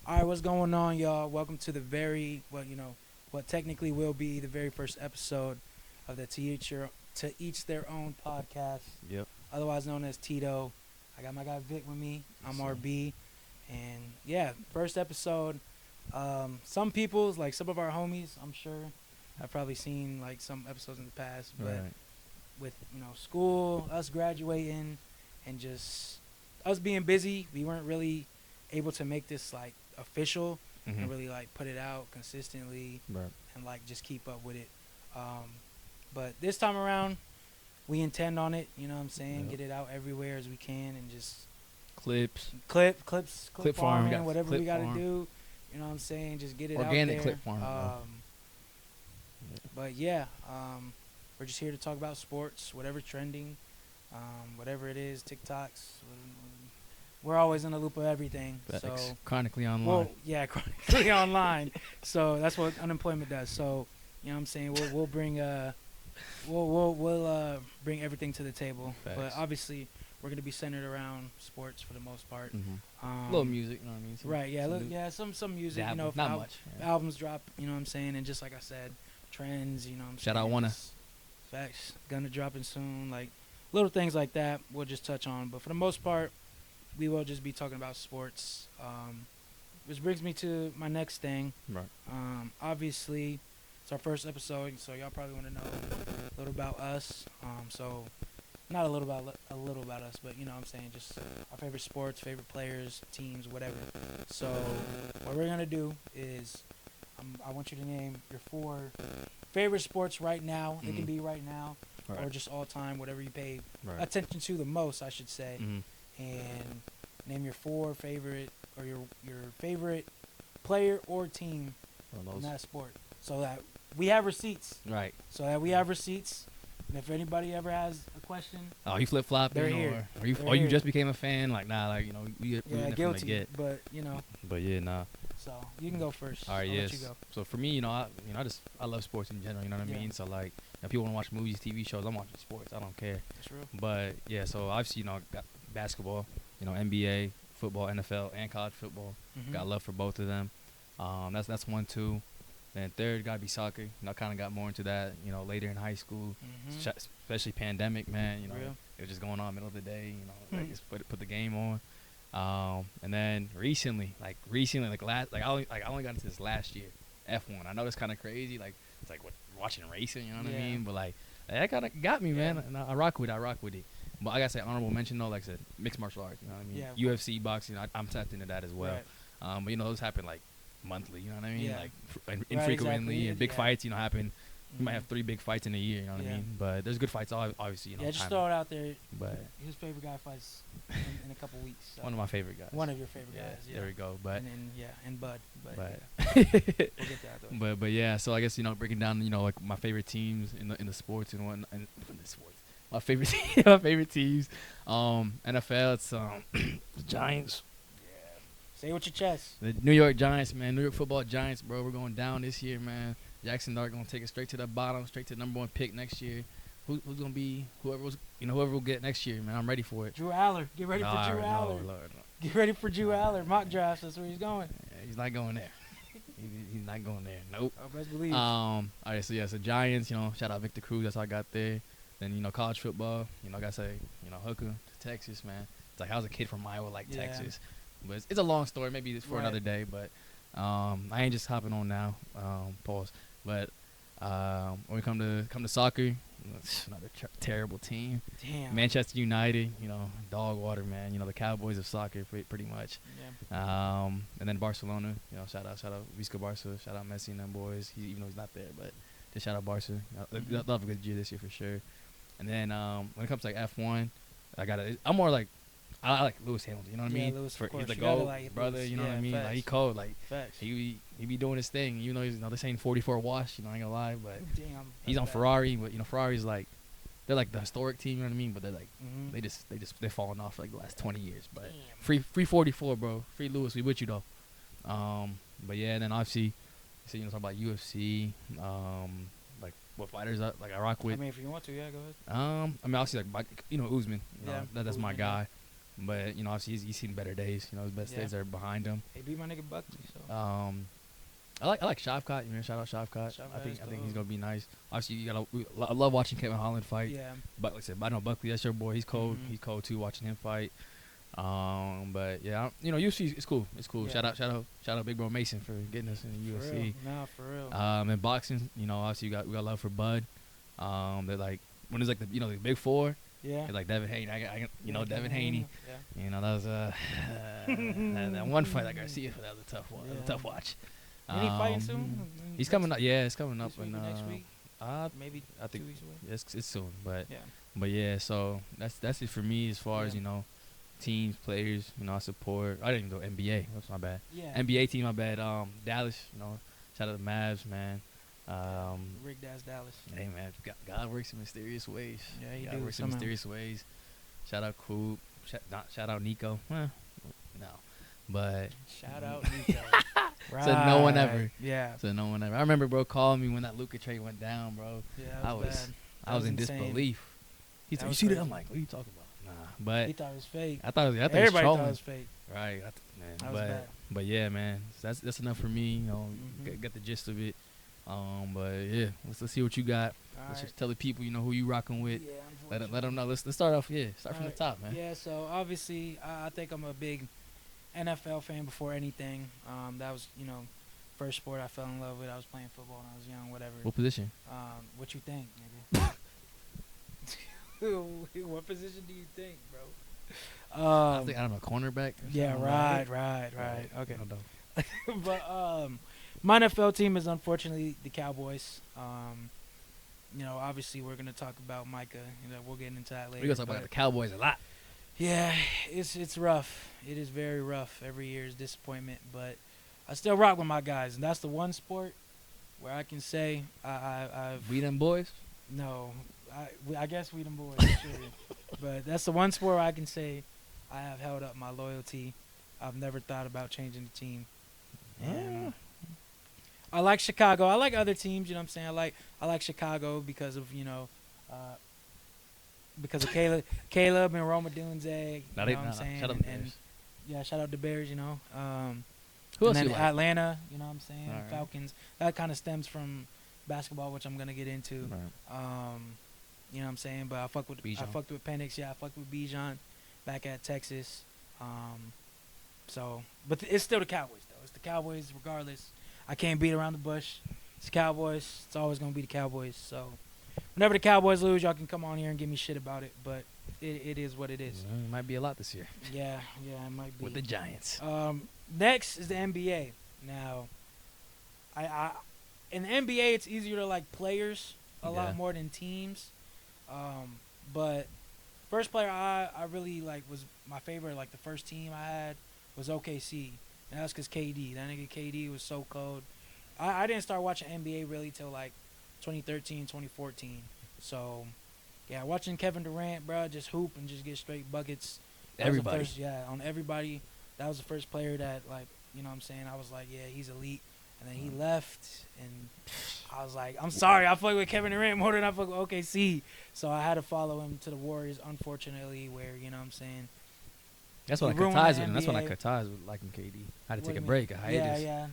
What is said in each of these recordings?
All right, what's going on, y'all? Welcome to what technically will be the very first episode of the To Each Their Own podcast, Yep. otherwise known as TETO. I got my guy Vic with me. I'm Yes, sir. RB, and yeah, first episode. Some people's like some of our homies, I'm sure, have probably seen like some episodes in the past, but Right. with school, us graduating, and just us being busy, we weren't really able to make this like official Mm-hmm. and really like put it out consistently Right. and like just keep up with it. But this time around, we intend on it. You know what I'm saying? Yep. Get it out everywhere as we can and just Clips. clip Clip farm, farming, we got whatever clip we got to farm. do. You know what I'm saying? Just get it Organic out there. clip farm, bro. But yeah, we're just here to talk about sports, whatever trending, whatever it is, TikToks. We're always in the loop of everything. Facts. So, Chronically online. well, yeah, chronically online. So that's what unemployment does. So, you know what I'm saying? We'll bring we'll bring everything to the table. But Facts. obviously, we're gonna be centered around sports for the most part. Mm-hmm. Little music, you know what I mean? Right. Yeah. Some music. You know, if not much. if Yeah. albums drop. You know what I'm saying? And just like I said, trends. You know what I'm Shout saying? out Wanna. Just Facts. Gonna dropping soon. Like little things like that. We'll just touch on. But for the most part, we will just be talking about sports. Which brings me to my next thing. Right. Obviously, it's our first episode, so y'all probably want to know a little about us. So not a little about us, but you know what I'm saying, just our favorite sports, favorite players, teams, whatever. So what we're gonna do is I want you to name your 4 favorite sports right now. It can Mhm. be right now or Right. just all time, whatever you pay Right. attention to the most, I should say. Mm-hmm. And name your 4 favorite or your favorite player or team in that sport, so that we have receipts. Right. And if anybody ever has a question, Oh, you flip flopping, They're here. or you They're or you here. just became a fan? Like, nah, like we yeah, from the guilty. get. But But yeah, nah. so you can go first. All right, I'll yes. let you go. So for me, I love sports in general. You know what I Yeah. mean? So like, if people want to watch movies, TV shows, I'm watching sports. I don't care. That's real. But yeah, so obviously, got basketball, NBA, football, NFL, and college football. Mhm. Got love for both of them. That's 1, 2. Then third gotta be soccer. Kind of got more into that. Later in high school, Mhm. especially pandemic, man. Real. It was just going on middle of the day. Hmm. Just put the game on. And then recently, I only got into this last year. F1. I know that's kind of crazy. Like it's like watching racing. You know what I Yeah. mean? But like that kind of got me, Yeah. man. And I rock with it. But I gotta say honorable mention though, like I said, mixed martial arts. You know what I mean? Yeah, of UFC, boxing. I'm tapped into that as well. Right. But those happen like monthly. You know what I mean? Yeah. Like Right, infrequently, exactly. and big Yeah. fights. Happen. You might Mhm. have 3 big fights in a year. You know what I Yeah. mean? But there's good fights, obviously. Yeah, just time- throw it out there. But His favorite guy fights in a couple weeks. So. one of my favorite guys. One of your favorite guys. Yeah. There we go. But and then, and Bud. But but we'll get that though. but yeah. So I guess breaking down like my favorite teams in the sports and what in the sports. My favorite my favorite teams. NFL. It's the Giants. Say it with your chest. The New York Giants, man. New York Football Giants, bro. We're going down this year, man. Jackson Dart gonna take it straight to the bottom, straight to the number 1 pick next year. Who's gonna be whoever we'll get next year, man. I'm ready for it. Drew Aller. Get ready for Drew Aller. Lord. Get ready for Drew Aller. Mock drafts. That's where he's going. Yeah, he's not going there. He's not going there. Nope. Oh, best believe. All right, so Giants, shout out Victor Cruz, that's how I got there. Then, college football, I gotta say, Hooker to Texas, man. It's like I was a kid from Iowa, like Yeah. Texas. But it's a long story, maybe it's for Right. another day, but I ain't just hopping on now. Pause. But when we come to soccer, it's another terrible team. Damn. Manchester United, dog water, man. The Cowboys of soccer, pretty much. Yeah. And then Barcelona, shout out Visca Barca, shout out Messi and them boys. Even though he's not there, but just shout out Barca. They'll have a good year this year for sure. And then when it comes to like F1, I'm more like I like Lewis Hamilton. You know what I Yeah, mean? Lewis, of He's course. the You gotta GOAT, like brother. Lewis. You know what I Yeah, mean? Like he facts. cold. Like Facts. he be doing his thing. He's they're saying 44 wash. I ain't gonna lie, but Damn. he's on that's bad. Ferrari. But Ferrari's like they're like the historic team. You know what I mean? But they're like Mhm. they're falling off for like the last 20 years. But Damn. free 44, bro. Free Lewis. We with you though. But yeah, and then obviously, talk about UFC. Like what fighters I rock I with. mean, if you want to, yeah, go ahead. Obviously like Usman. Yeah, That's my Usman, guy. But obviously he's seen better days. His best days are behind him. He beat my nigga Buckley. So. I like Shavkat. Shout out Shavkat. I think he's gonna be nice. Obviously, I love watching Kevin Holland fight. Yeah. But like I said, I know Buckley. That's your boy. He's cold. Mm-hmm. He's cold too. Watching him fight. But yeah, UFC it's cool. It's cool. Yeah. Shout out Big Bro Mason for getting us in the UFC. Real. Nah, for real. And boxing, obviously we got love for Bud. They're like when it's like the the big four. Yeah. It's like Devin Haney. Devin Haney. Yeah. That was that one fight like Garcia. That was a tough one. That was a tough watch. Is he fighting soon? He's coming up. Yeah, it's coming up. This week or next week? Maybe I think 2 weeks away. it's soon. But yeah. But yeah, so that's it for me as far as teams, players. I support. I didn't even go NBA. That's my bad. Yeah. NBA team, my bad. Dallas. Shout out to Mavs, man. Rick Dash Dallas. Hey man, God works in mysterious ways. Yeah, he God do works in mysterious ways. Shout out Coop. Shout out Nico. No, but shout out Nico. Right. So no one ever. Yeah. So no one ever. I remember bro calling me when that Luka trade went down, bro. Yeah, I was in insane. disbelief. He's like, you see that? I'm like, what are you talking about? Nah, but he thought it was fake. I thought it was Everybody trolling. thought it was fake. Right. That was bad. But yeah, man, so that's enough for me. Got the gist of it. But yeah, let's see what you got. Let's just tell the people, who you rocking with. Yeah, let them know. Let's start off. Yeah, start from the top, man. Yeah. So obviously, I think I'm a big NFL fan before anything. That was first sport I fell in love with. I was playing football when I was young. Whatever. What position? What you think, nigga? What position do you think, bro? I don't know, cornerback. Yeah, right. Okay. But my NFL team is unfortunately the Cowboys. Obviously we're gonna talk about Micah. We'll get into that later. We're gonna talk about the Cowboys a lot. Yeah, it's rough. It is very rough. Every year is disappointment, but I still rock with my guys, and that's the one sport where I can say I've. We them boys? No, I guess we them boys, sure. But that's the one sport where I can say I have held up my loyalty. I've never thought about changing the team. And I like Chicago. I like other teams. You know what I'm saying? I like Chicago because of Caleb and Roma Dunze. You know what I'm saying? Shout out and yeah, shout out the Bears. Who else and you then like? Atlanta. You know what I'm saying? Right. Falcons. That kind of stems from basketball, which I'm gonna get into. Right. You know what I'm saying? But I fucked with Penix. Yeah, I fucked with Bijan back at Texas. But it's still the Cowboys though. It's the Cowboys regardless. I can't beat around the bush. It's the Cowboys. It's always gonna be the Cowboys. So whenever the Cowboys lose, y'all can come on here and give me shit about it. But it is what it is. It might be a lot this year. Yeah, it might be. With the Giants. Next is the NBA. Now, I in the NBA it's easier to like players a lot more than teams. But first player I really like was my favorite. Like the first team I had was OKC, and that's because KD. That nigga KD was so cold. I didn't start watching NBA really till like 2013, 2014. So yeah, watching Kevin Durant, bro, just hoop and just get straight buckets. Everybody. On everybody. That was the first player that like, you know what I'm saying? I was like, yeah, he's elite. And then he left, and I was like, I'm sorry, I fuck with Kevin Durant more than I fuck with OKC. So I had to follow him to the Warriors, unfortunately, where, you know what I'm saying? That's what I cut ties with him. That's when I cut ties with liking KD. I had to take a break, a hiatus. Yeah.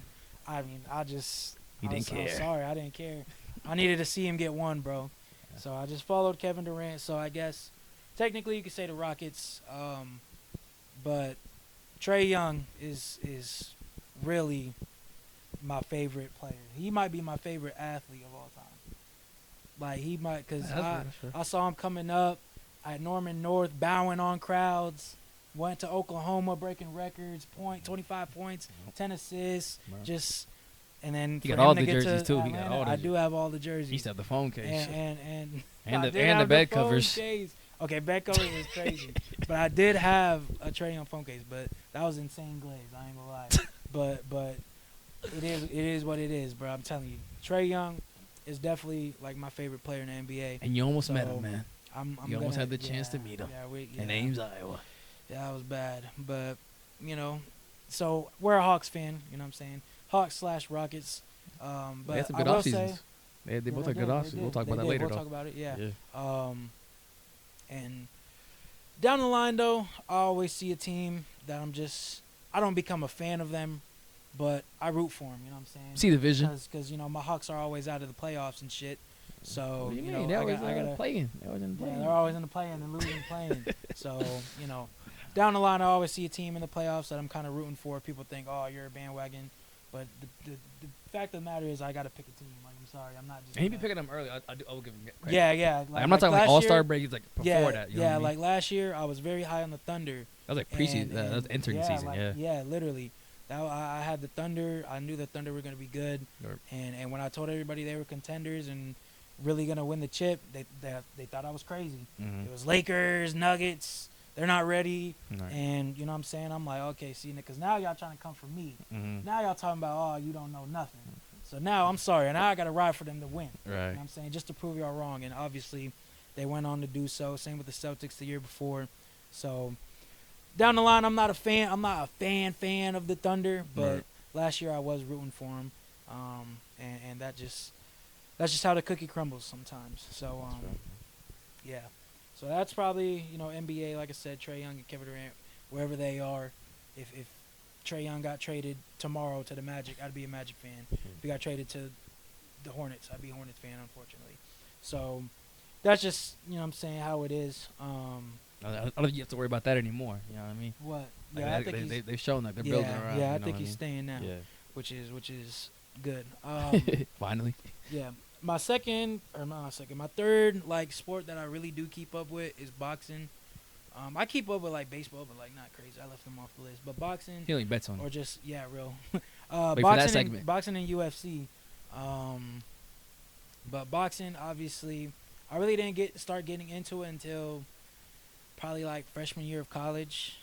I mean, I didn't care. I'm sorry, I didn't care. I needed to see him get one, bro. Yeah. So I just followed Kevin Durant. So I guess technically you could say the Rockets, but Trae Young is really my favorite player. He might be my favorite athlete of all time. Like he might, because I saw him coming up at Norman North, bowing on crowds. Went to Oklahoma, breaking records, 25 points, 10 assists, just, and then he got all the jerseys too. Atlanta, he got all the I do have all the jerseys. He used to have the phone case and the bed covers. Okay, bed covers is crazy, but I did have a Trae Young phone case, but that was insane glaze. I ain't gonna lie, but it is what it is, bro. I'm telling you, Trae Young is definitely like my favorite player in the NBA. And you almost met him, man. You almost had the chance to meet him. In Ames, Iowa. Yeah, that was bad. But, so we're a Hawks fan, you know what I'm saying? Hawks/Rockets. But they had some good offseasons. They both had good offseasons. We'll talk about that later, We'll talk about it, yeah. And Down the line, though, I always see a team that I don't become a fan of them, but I root for them. You know what I'm saying? See the vision. Because my Hawks are always out of the playoffs and shit. So What do you you mean? know, They I always gotta. playing. They always in the Yeah, playing. they're always in the play-in and losing playing. So down the line, I always see a team in the playoffs that I'm kind of rooting for. People think, oh, you're a bandwagon, but the fact of the matter is, I gotta pick a team. Like, I'm sorry, I'm not just. And he be picking them early. I will give him credit. Yeah. Like, I'm not talking like last All-Star year, break. He's like before yeah, that. You know yeah. what I mean? Like last year, I was very high on the Thunder. That was like preseason. That was entering yeah, season. like, Yeah. yeah, literally. I had the Thunder. I knew the Thunder were gonna be good, Sure. and when I told everybody they were contenders and really gonna win the chip, they thought I was crazy. Mhm. It was Lakers, Nuggets. They're not ready, Right. and you know what I'm saying. I'm like, okay, see, because now y'all trying to come for me. Mhm. Now y'all talking about, oh, you don't know nothing. So now I'm sorry, and now I gotta ride for them to win. You know Right. what I'm saying, just to prove y'all wrong, and obviously, they went on to do so. Same with the Celtics the year before. So down the line, I'm not a fan. I'm not a fan of the Thunder, but Right. last year I was rooting for them, and that's just how the cookie crumbles sometimes. So That's right. yeah, so that's probably NBA. Like I said, Trae Young and Kevin Durant, wherever they are. If Trae Young got traded tomorrow to the Magic, I'd be a Magic fan. If he got traded to the Hornets, I'd be a Hornets fan, unfortunately. So that's just what I'm saying, how it is. I don't think you have to worry about that anymore. You know what I mean? What? Like, Yeah, I think they've shown that they're building around. Yeah, I you know think what he's mean? staying now, Yeah. which is good. Finally. Yeah, my third like sport that I really do keep up with is boxing. I keep up with like baseball, but like not crazy. I left them off the list. But boxing, He only bets on or it. just real. Wait for that boxing, segment. boxing and UFC. But boxing, obviously, I really didn't start getting into it until probably like freshman year of college.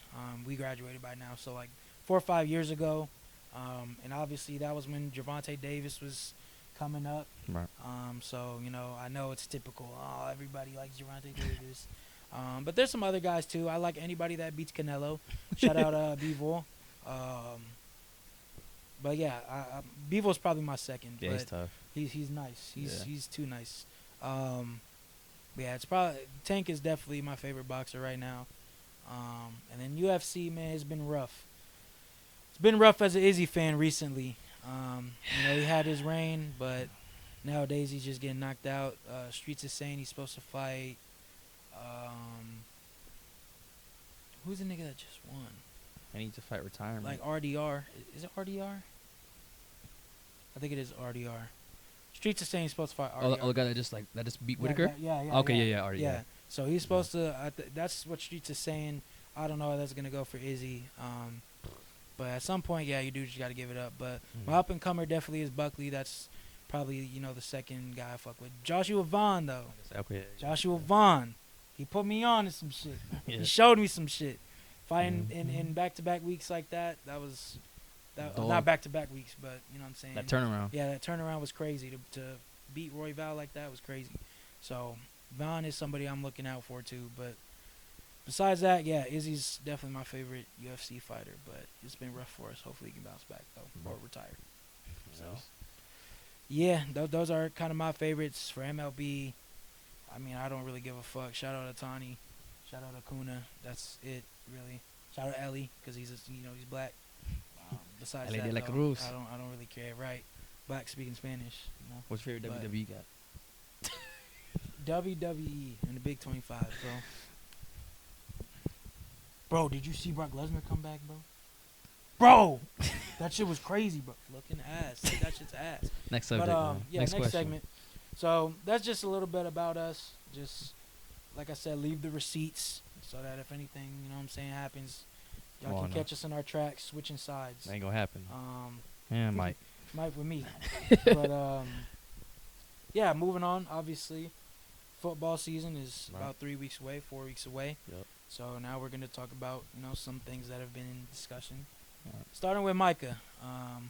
We graduated by now, so like 4 or 5 years ago. And obviously that was when Gervonta Davis was coming up. Right. So I know it's typical. Oh, everybody likes Gervonta Davis. But there's some other guys too. I like anybody that beats Canelo. Shout out Bivol. But yeah, Bivol's probably my second. Yeah, but he's tough. He's nice. Yeah. He's too nice. But yeah, it's probably Tank is definitely my favorite boxer right now. And then UFC, man, it's been rough. It's been rough as an Izzy fan recently. He had his reign, but nowadays he's just getting knocked out. Streets is saying he's supposed to fight. Who's the nigga that just won? I need to fight retirement. Like RDR. Is it RDR? I think it is RDR. Streets is saying he's supposed to fight RDR. oh, the guy that just beat Whitaker? Yeah. Okay, yeah, already. Yeah. So he's supposed to. That's what Streets is saying. I don't know if that's gonna go for Izzy. But at some point, yeah, you do just gotta give it up. But my up and comer definitely is Buckley. That's probably the second guy I fuck with. Joshua Vaughn though. Okay. Joshua Vaughn. He put me on to some shit. Yeah. He showed me some shit. Fighting in back-to-back weeks like that. Not back-to-back weeks, but you know what I'm saying. That turnaround. Yeah, that turnaround was crazy. To beat Roy Val like that was crazy. So Vaughn is somebody I'm looking out for too. But besides that, yeah, Izzy's definitely my favorite UFC fighter. But it's been rough for us. Hopefully he can bounce back though, or retire. So yeah, those are kind of my favorites for MLB. I mean, I don't really give a fuck. Shout out to Tani. Shout out to Kuna. That's it, really. Shout out to Ellie, because he's black. Besides Ellie that, de la though, Cruz. I don't really care. Right, black speaking Spanish. What's your favorite But- WWE got? WWE and the Big 25, bro. Bro, did you see Brock Lesnar come back, bro? Bro, that shit was crazy, bro. Looking ass. Like, that shit's ass. Next subject. But man. yeah, next next question. segment. So that's just a little bit about us. Just like I said, leave the receipts so that if anything, happens, y'all Come can on, catch us in our tracks, switching sides. That ain't gonna happen. Yeah, Mike. Might with me. But yeah, moving on. Obviously, football season is Right. about 3 weeks away, 4 weeks away. Yep. So now we're gonna talk about some things that have been in discussion. Right. Starting with Micah. I'll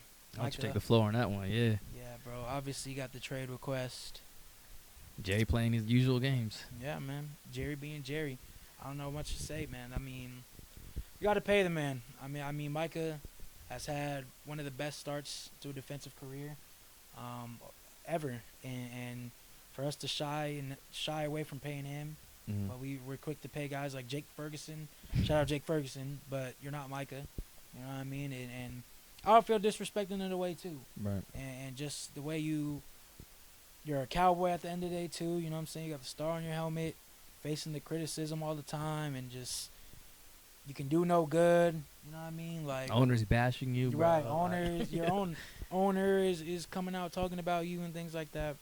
let you take the floor on that one. Yeah. Yeah, bro. Obviously, you got the trade request. Jay playing his usual games. Yeah, man. Jerry being Jerry. I don't know much to say, man. I mean, you got to pay the man. I mean, Micah has had one of the best starts to a defensive career ever, and for us to shy away from paying him Mhm. but we're quick to pay guys like Jake Ferguson. Shout out Jake Ferguson, but you're not Micah. You know what I mean? And I would feel disrespected in a way too. Right. And just the way you're a cowboy at the end of the day too. You know what I'm saying? You got the star on your helmet, facing the criticism all the time, and just you can do no good. You know what I mean? Like Owners bashing you, you're bro. right. Owners, your own owner is coming out talking about you and things like that.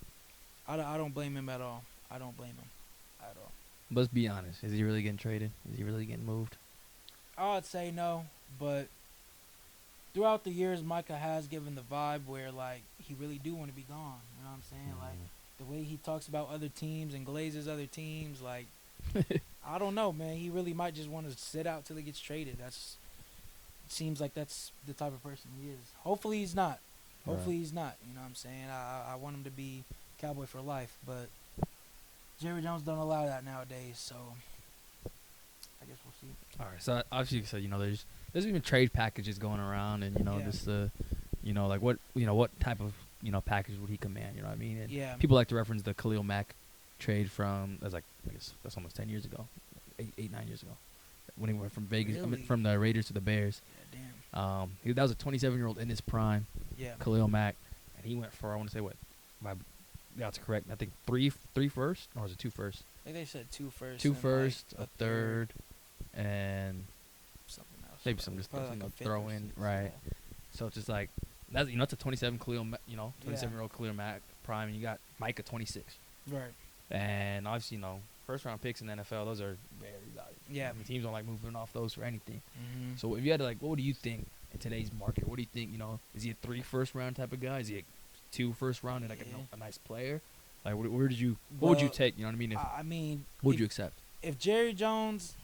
I don't blame him at all. I don't blame him at all. Let's be honest. Is he really getting traded? Is he really getting moved? I would say no, but throughout the years, Micah has given the vibe where like he really do want to be gone. You know what I'm saying? Like the way he talks about other teams and glazes other teams, like I don't know, man. He really might just want to sit out till he gets traded. Seems like that's the type of person he is. Hopefully he's not. Hopefully he's not. You know what I'm saying? I want him to be Cowboy for life, but Jerry Jones don't allow that nowadays, so I guess we'll see. All right. So obviously, so there's even trade packages going around, and Yeah. just like what type of package would he command? You know what I mean? And Yeah. people like to reference the Khalil Mack trade from I guess that's almost 10 years ago, 9 years ago, when he went from Vegas, Really? from the Raiders to the Bears. Yeah, damn. That was a 27-year-old in his prime, Yeah. Khalil Mack, and he went for, I want to say what, that's correct. I think three first, or was it two first? I think they said two first. Two and, first, like, a third, and something else. maybe some just Probably like a fifth throw or in, sixth, right? yeah. So it's just like that's it's a 27 Khalil, 27-year-old Yeah. Khalil Mack prime, and you got Micah 26, Right. and obviously first round picks in the NFL, those are very valuable. Yeah. I mean, teams don't like moving off those for anything. Mm-hmm. So if you had to what do you think in today's market? What do you think? Is he a 3 first round type of guy? Is he a 2 first round and Yeah. a nice player? Like what would you take? You know what I mean? I mean, What would you accept? if Jerry Jones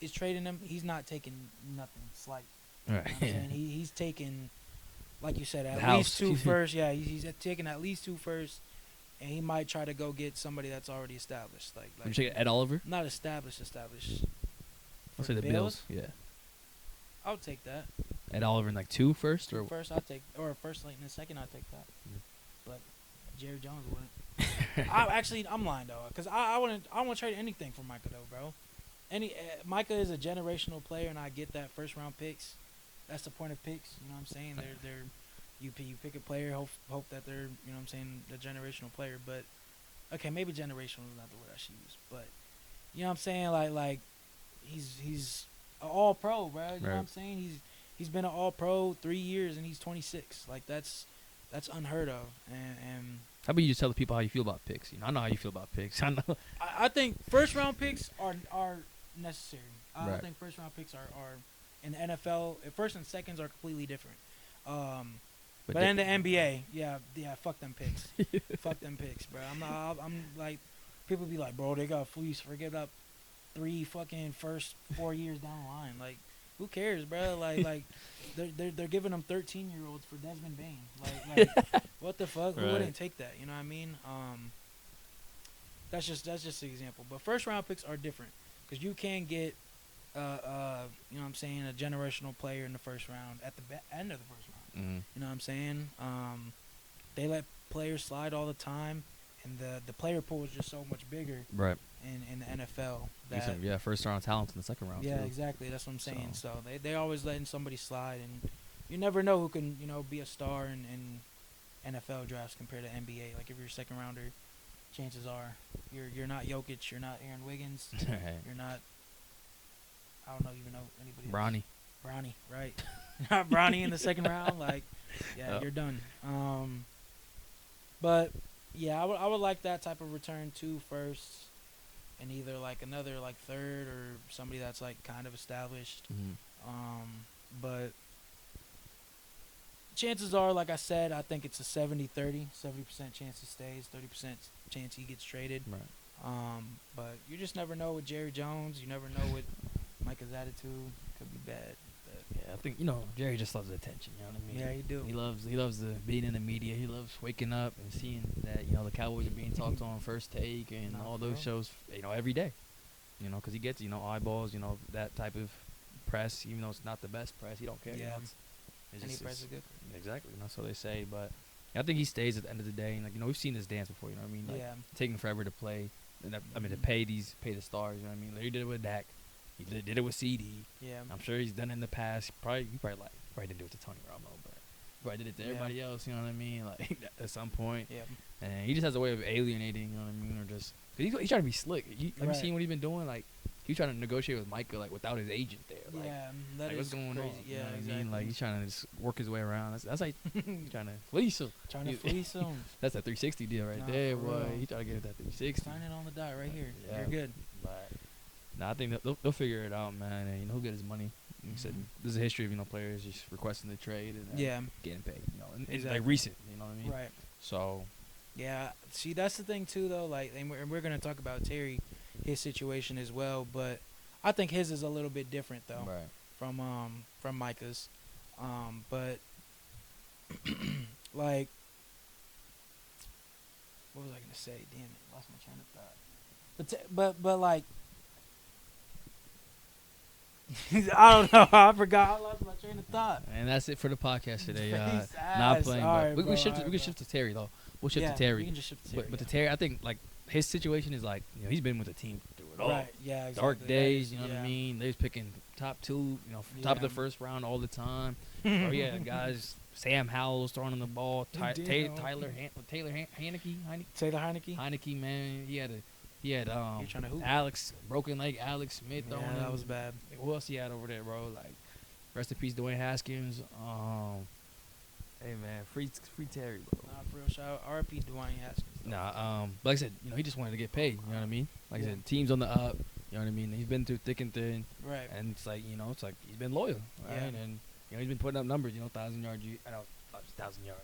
is trading him, he's not taking nothing slight. All You know right. what I'm saying? He's taking, like you said, The at house. least two first. Yeah, he's taking at least two first, and he might try to go get somebody that's already established. Would Like you take Ed Oliver? not established. I'll For say the Bills. Yeah. I'll take that. Ed Oliver in 2 first or First, I'll take, or first, late in the second, I'll take that. Mhm. But Jerry Jones wouldn't. I'm lying though, because I wouldn't trade anything for Micah though, bro. Micah is a generational player, and I get that first round picks. That's the point of picks. You know what I'm saying? You pick a player, hope that they're, you know what I'm saying, the generational player. But okay, maybe generational is not the word I should use, but you know what I'm saying? Like he's an all pro, bro. You know what I'm Right. saying? He's been an all pro 3 years, and he's 26. Like that's unheard of. And how about you just tell the people how you feel about picks? I know how you feel about picks. I know. I think first round picks are necessary. I Right. think first round picks are in the NFL. First and seconds are completely different. But in the NBA, yeah, fuck them picks. Fuck them picks, bro. I'm like, people be like, bro, they got fleeced. Forget about 3 fucking first 4 years down the line. Like, who cares, bro? Like they're giving them 13-year-olds for Desmond Bain. Like what the fuck? Who Right. wouldn't take that? You know what I mean? That's just an example. But first round picks are different because you can get, you know what I'm saying, a generational player in the first round at the end of the first round. Mm-hmm. You know what I'm saying? They let players slide all the time, and the player pool is just so much bigger Right. in the NFL. Get some, first round talents in the second round. Yeah, too. exactly. That's what I'm saying. So they always letting somebody slide, and you never know who can be a star in NFL drafts compared to NBA. Like if you're a second rounder, chances are you're not Jokic, you're not Aaron Wiggins, Right. you're not. I don't even know anybody. Bronny. Bronny, right? Not Bronny in the second round. Like, yeah, Yep. you're done. But yeah, I would like that type of return 2 firsts, and either like another like third or somebody that's like kind of established. Mm-hmm. But chances are, like I said, I think it's a 70-30, 70% chance he stays, 30% chance he gets traded. Right. But you just never know with Jerry Jones. You never know with Micah's attitude. Could be bad. But Yeah, I think Jerry just loves attention. You know what I mean? yeah, he do. He loves the being in the media. He loves waking up and seeing that the Cowboys are being talked on First Take and Nah, all for those real. shows. Every day. Because he gets eyeballs. That type of press. Even though it's not the best press, he don't care. Yeah. It's Any just- press is good. Exactly. That's what they say. But I think he stays at the end of the day. And we've seen this dance before. You know what I mean? Like, Yeah. taking forever to play. to pay the stars. You know what I mean? Larry did it with Dak. He did it with CD. Yeah. I'm sure he's done it in the past. He probably didn't do it to Tony Romo, but he probably did it to everybody else. You know what I mean? Like at some point. Yeah. And he just has a way of alienating. You know what I mean? Or just he's trying to be slick. Have you seen what he's been doing? Like he's trying to negotiate with Micah like without his agent there. Like, that is what's going crazy. on? Yeah, You know what exactly. I mean? Like he's trying to just work his way around. That's like trying to fleece him. Trying to fleece him. That's a 360 deal right there, boy. He trying to get that 360. Sign it on the dot right here. Yeah. You're good. But I think they'll figure it out, man. And he'll get his money. Like I said, there's a history of players just requesting the trade and getting paid. And exactly. like recent. You know what I mean? Right. So. Yeah. See, that's the thing too, though. Like, and we're gonna talk about Terry, his situation as well. But I think his is a little bit different though. Right. From Micah's, but like, what was I gonna say? Damn it, lost my train of thought. But like, I don't know. I forgot. I lost my train of thought. And that's it for the podcast today. Not Not playing, right, but we shift can shift to Terry though. We'll shift to We Terry. can just shift to Terry. But to Terry, I think like his situation is like he's been with the team through it all. Right. Yeah. Exactly. Dark days, you know what I mean. They was picking top 2, top of the first round all the time. Oh yeah, guys. Sam Howell was throwing him the ball. Taylor Heineke. Taylor Heineke. Heineke, man, he had trying to hoop. Alex broken leg. Alex Smith throwing him. That was bad. Who else he had over there, bro? Like, rest in peace, Dwayne Haskins. Hey man, free Terry, bro. Nah, for real. Shout out RP Dwayne Haskins. Nah, but like I said, he just wanted to get paid. You know what I mean? Like I said, team's on the up. You know what I mean? He's been through thick and thin. Right. And it's like he's been loyal, right? Yeah. And he's been putting up numbers. 1,000 yards. I know, 1,000 yards.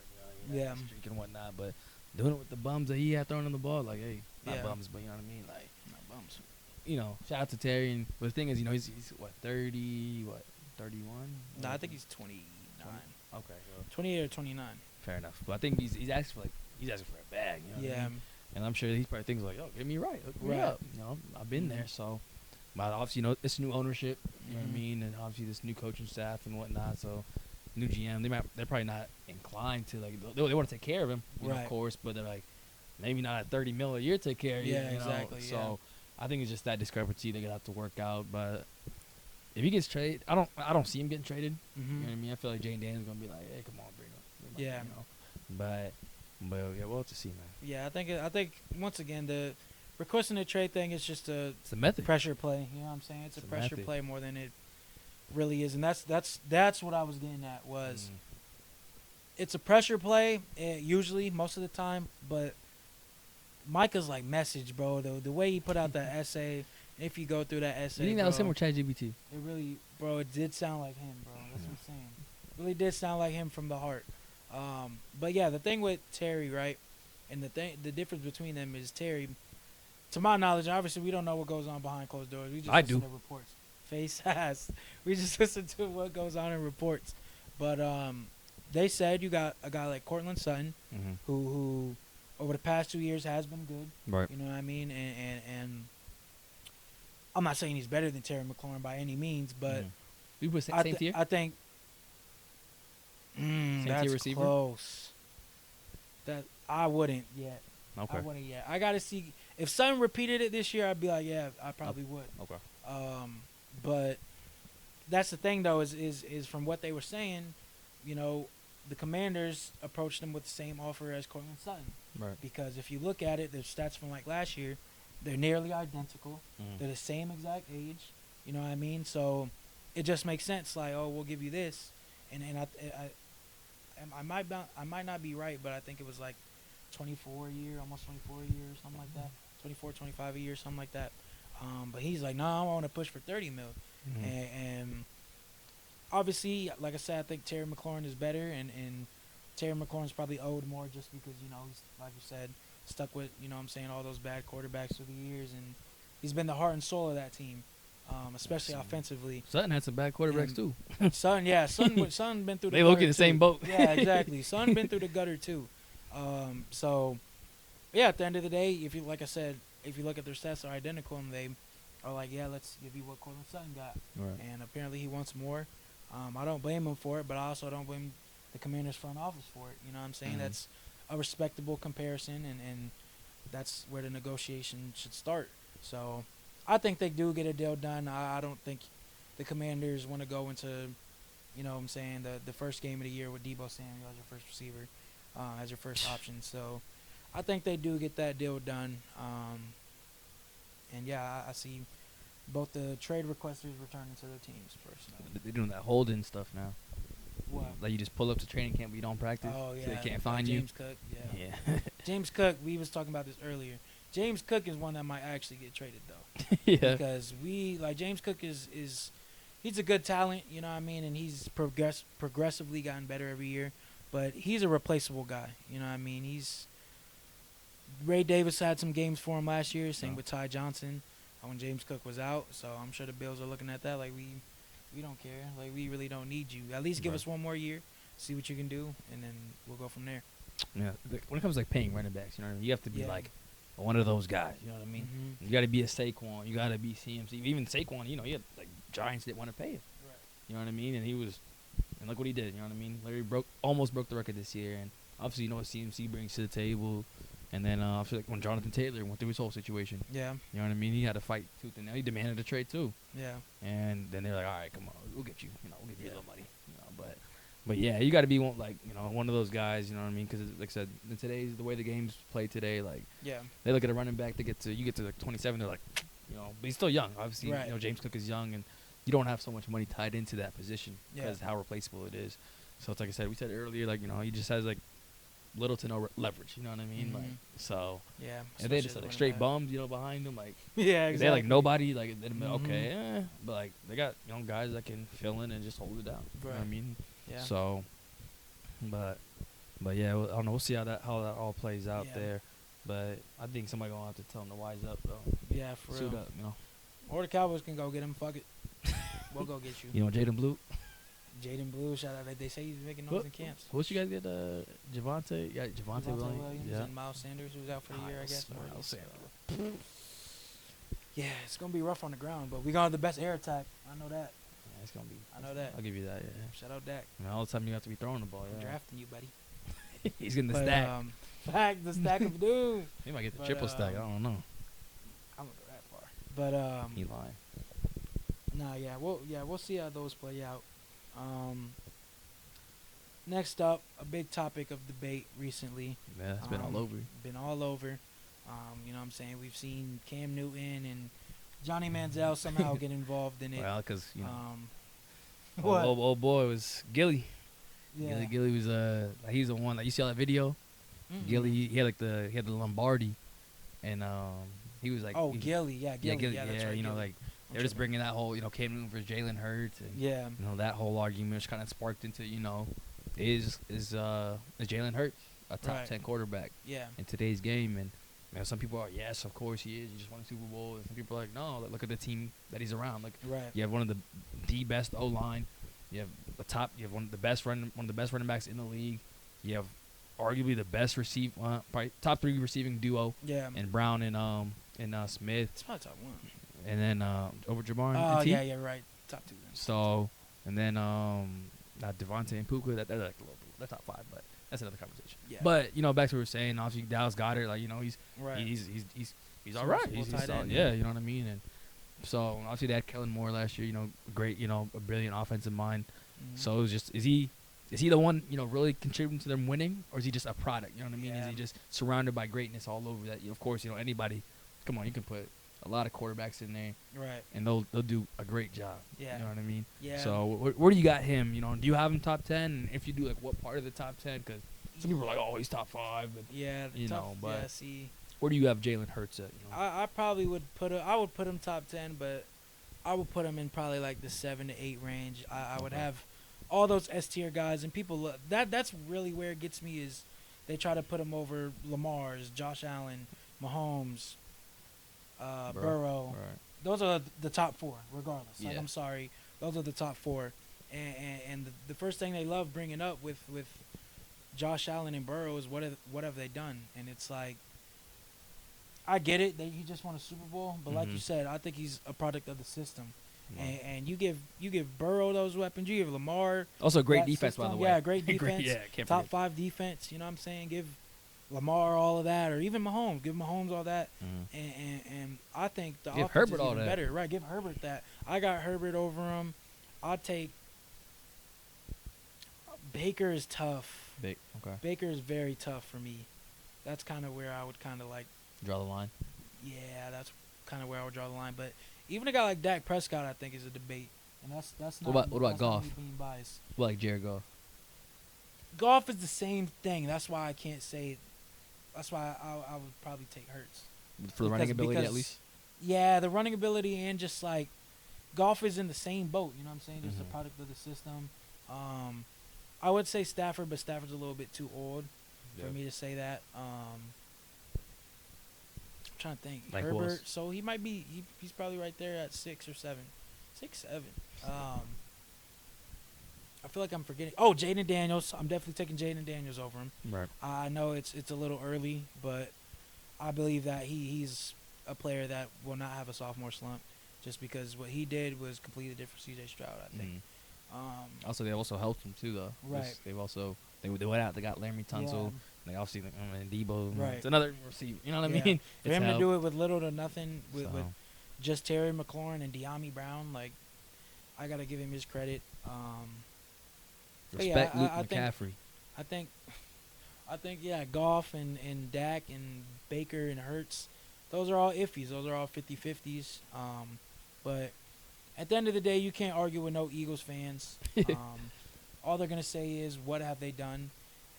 Yeah. Streak and whatnot, but doing it with the bums that he had throwing on the ball, like, hey, not bums, but you know what I mean, like, Not bums. Shout out to Terry. And but the thing is, he's what 30, 31? No, I think he's 29. Okay, well, 28 or 29. fair enough. But I think he's asking for a bag. You know what I mean? And I'm sure he's probably thinking like, get me right, hook me up. I've been there, so. But obviously, it's new ownership. You know what I mean, and obviously this new coaching staff and whatnot. So, new GM, they're probably not inclined to they want to take care of him, of course. But they're like, maybe not at $30 million a year take care of you. Yeah, exactly. So, I think it's just that discrepancy they're gonna have to work out. But if he gets traded, I don't see him getting traded. You know what I mean? I feel like Jane Daniels gonna be like, hey, come on, bring him. Yeah. But yeah, we'll have to see, man. Yeah, I think once again the requesting the trade thing is just it's a method. Pressure play. You know what I'm saying? It's a pressure method. play more than it really is, and that's what I was getting at was it's a pressure play usually most of the time, but Micah's like message, bro. The way he put out that essay, if you go through that essay, You think that was him or ChatGPT? It really, bro, it did sound like him, bro. That's what I'm saying. It really did sound like him from the heart. But yeah, the thing with Terry, right, and the difference between them is Terry, to my knowledge, obviously we don't know what goes on behind closed doors. We just listen to reports. Face ass. We just listen to what goes on in reports. But they said you got a guy like Cortland Sutton, who over the past 2 years has been good. Right. You know what I mean? And I'm not saying he's better than Terry McLaurin by any means, but we put same tier. I think that's receiver? close. That I wouldn't yet. Okay. I wouldn't yet. I gotta see if Sutton repeated it this year. I'd be like, yeah, I probably would. Okay. But that's the thing though is from what they were saying, the Commanders approached them with the same offer as Cortland Sutton. Right. Because if you look at it, the stats from like last year, they're nearly identical. They're the same exact age. You know what I mean? So it just makes sense. Like, oh, we'll give you this, and I might not be right, but I think it was like 24 a year, almost 24 a year, or something like that. 24, 25 a year, something like that. But he's like, no, I want to push for 30 mil. And obviously, like I said, I think Terry McLaurin is better, and Terry McLaurin's probably owed more just because, he's, like you said, stuck with, all those bad quarterbacks through the years, and he's been the heart and soul of that team, especially offensively. Sutton had some bad quarterbacks too. Sutton been through the gutter. They look in the same boat. Yeah, exactly. Sutton been through the gutter too. So, yeah, at the end of the day, if you look at their stats are identical, and they are like, yeah, let's give you what Cortland Sutton got. Right. And apparently he wants more. I don't blame him for it, but I also don't blame the Commanders front office for it. You know what I'm saying? That's a respectable comparison, and that's where the negotiation should start. So I think they do get a deal done. I don't think the Commanders want to go into, you know what I'm saying, the first game of the year with Debo Samuel as your first receiver, as your first option. So I think they do get that deal done. And yeah, I see both the trade requesters returning to their teams personally. They're doing that holding stuff now. What? Like you just pull up to training camp, but you don't practice. Oh yeah, So they can't like find James Cook. Yeah. Yeah. James Cook. We was talking about this earlier. James Cook is one that might actually get traded though. Yeah. Because James Cook is he's a good talent, you know what I mean, and he's progressively gotten better every year. But he's a replaceable guy, you know what I mean. Ray Davis had some games for him last year. Same with Ty Johnson when James Cook was out. So I'm sure the Bills are looking at that like we don't care, like we really don't need you. At least give us one more year, see what you can do, and then we'll go from there. Yeah. When it comes to like paying running backs, you know what I mean. You have to be like one of those guys. You know what I mean. Mm-hmm. You got to be a Saquon. You got to be CMC. Even Saquon, you know, he had like Giants didn't want to pay him. Right. You know what I mean. And look what he did. You know what I mean. Larry almost broke the record this year, and obviously you know what CMC brings to the table. And then I feel like when Jonathan Taylor went through his whole situation, Yeah. you know what I mean. He had to fight tooth and nail. He demanded a trade too. Yeah. And then they're like, all right, come on, we'll get you. You know, we'll give you a little money. You know, but yeah, you got to be one, like, you know, one of those guys. You know what I mean? Because like I said, in today's the way the game's played today, like Yeah. they look at a running back, you get to like 27, they're like, you know, but he's still young. Obviously, Right. you know, James Cook is young, and you don't have so much money tied into that position because how replaceable it is. So it's like I said, we said earlier, like, you know, he just has like little to no leverage. You know what I mean? Mm-hmm. Like, so Yeah. and they just like straight bums, you know, behind him, like Yeah. Exactly. they like nobody, like Mhm. okay, but like they got, you know, guys that can fill in and just hold it down. You know what I Right. mean? Yeah. So, but yeah, I don't know. We'll see how that all plays out Yeah. there. But I think somebody gonna have to tell him to wise up, though. Yeah, for Suit real. up, you know. Or the Cowboys can go get him. Fuck it. We'll go get you. You know, Jaden Blue. Jaden Blue, shout out. They say he's making noise in camps. Who else you guys get? Javante. Yeah, Javante Williams. Yeah. And Miles Sanders, who's out for the year, I guess. Miles Sanders. Yeah, it's gonna be rough on the ground, but we gonna have the best air attack. I know that. Yeah, it's gonna be. I know that. I'll give you that. Yeah. Shout out Dak. I mean, all the time you have to be throwing the ball. I'm Yeah. drafting you, buddy. He's getting the But, stack. Fact, the stack of doom. He might get the but, triple stack. I don't know. I'm gonna go that far. But He lying. nah, we'll see how those play out. Next up, a big topic of debate recently. Yeah, it's been all over. Been all over. You know what I'm saying? We've seen Cam Newton and Johnny Manziel somehow get involved in it. Well, because you know, what? old boy was Gilly. Yeah. Gilly was he's the one. Like, you see all that video? Mm-mm. Gilly, he had the Lombardi, and he was like, Oh, Gilly. Yeah, Gilly. Gilly, Yeah, that's right. you know, Gilly. like they're just bringing that whole, you know, Cam Newton versus Jalen Hurts, and Yeah. you know, that whole argument which kind of sparked into, you know, is Jalen Hurts a top Right. 10 quarterback Yeah. in today's game? And you know, some people are, yes, of course he is. He just won a Super Bowl. And some people are like, no, look at the team that he's around. Like, Right. you have one of the best O line. You have one of the best running backs in the league. You have arguably the best probably top 3 receiving duo Yeah. in Brown and Smith, It's probably top one. and then over Jabbar Oh, and T. yeah, right. Top 2 then. So, and then Devontae and Puka, they're like they're top 5, but that's another conversation. Yeah. But you know, back to what we were saying, obviously Dallas Goedert, like, you know, he's Right. he's So all right. we'll He's tie that solid. in. Yeah, you know what I mean. And so obviously they had Kellen Moore last year. You know, great. You know, a brilliant offensive mind. Mhm. So it's just, is he the one, you know, really contributing to them winning, or is he just a product? You know what I mean? Yeah. Is he just surrounded by greatness all over that? Of course, you know, anybody. Come on, you can put a lot of quarterbacks in there, Right. and they'll do a great job. Yeah. You know what I mean? Yeah. So where do you got him? You know, do you have him top 10? And if you do, like, what part of the top 10? Because some people are like, oh, he's top 5. But Yeah. you tough. know, but yeah, see. where do you have Jalen Hurts at? You know? I probably would put him top 10, but I would put him in probably like the 7 to 8 range. I would Okay. have all those S tier guys, and people that's really where it gets me is they try to put him over Lamar's, Josh Allen, Mahomes, Burrow. Right. Those are the top 4, regardless. Like, Yeah. I'm sorry, those are the top 4, and the first thing they love bringing up with Josh Allen and Burrow is what have they done, and it's like. I get it that he just won a Super Bowl, but like you Mhm. said, I think he's a product of the system. Wow. And you give Burrow those weapons, you give Lamar Also, great that defense, by the system. way. Yeah, great defense. Yeah, can't Top forget. 5 defense. You know what I'm saying? Lamar all of that, or even Mahomes. Give Mahomes all that, Mm. and I think the Give offense Herbert is all even that. better. Right? Give Herbert that. I got Herbert over him. I'll take Baker is tough. Big. Okay. Baker is very tough for me. That's kind of where I would kind of like. Draw the line. Yeah, that's kind of where I would draw the line. But even a guy like Dak Prescott, I think, is a debate, and that's not What about that's not Goff? me being biased. What like Jared Goff? Golf is the same thing. That's why I can't say. That's why I would probably take Hurts. For the running Because- ability at because- least. Yeah, the running ability and just like golf is in the same boat. You know what I'm saying? Just a Mhm. product of the system. I would say Stafford, but Stafford's a little bit too old for Yeah. me to say that. I'm trying to think. Like who else? Herbert, so he might be. He's probably right there at 6 or 7, 6, 7. I feel like I'm forgetting. Oh, Jaden Daniels. I'm definitely taking Jaden Daniels over him. Right. I know it's a little early, but I believe that he's a player that will not have a sophomore slump, just because what he did was completely different. C.J. Stroud, I think. Mhm. Also, they also helped him too, though. Right. They've also they went out. They got Larry Tunsil. They obviously and Debo. Right. It's another receiver. You know what I Yeah. mean? For him to do it with little to nothing, with So, just Terry McLaurin and De'Ami Brown, like I gotta give him his credit. But yeah, respect Luke I think- McCaffrey. I think yeah, Goff and Dak and Baker and Hurts, those are all iffies. Those are all 50-50s. But at the end of the day, you can't argue with no Eagles fans. All they're gonna say is, "What have they done?"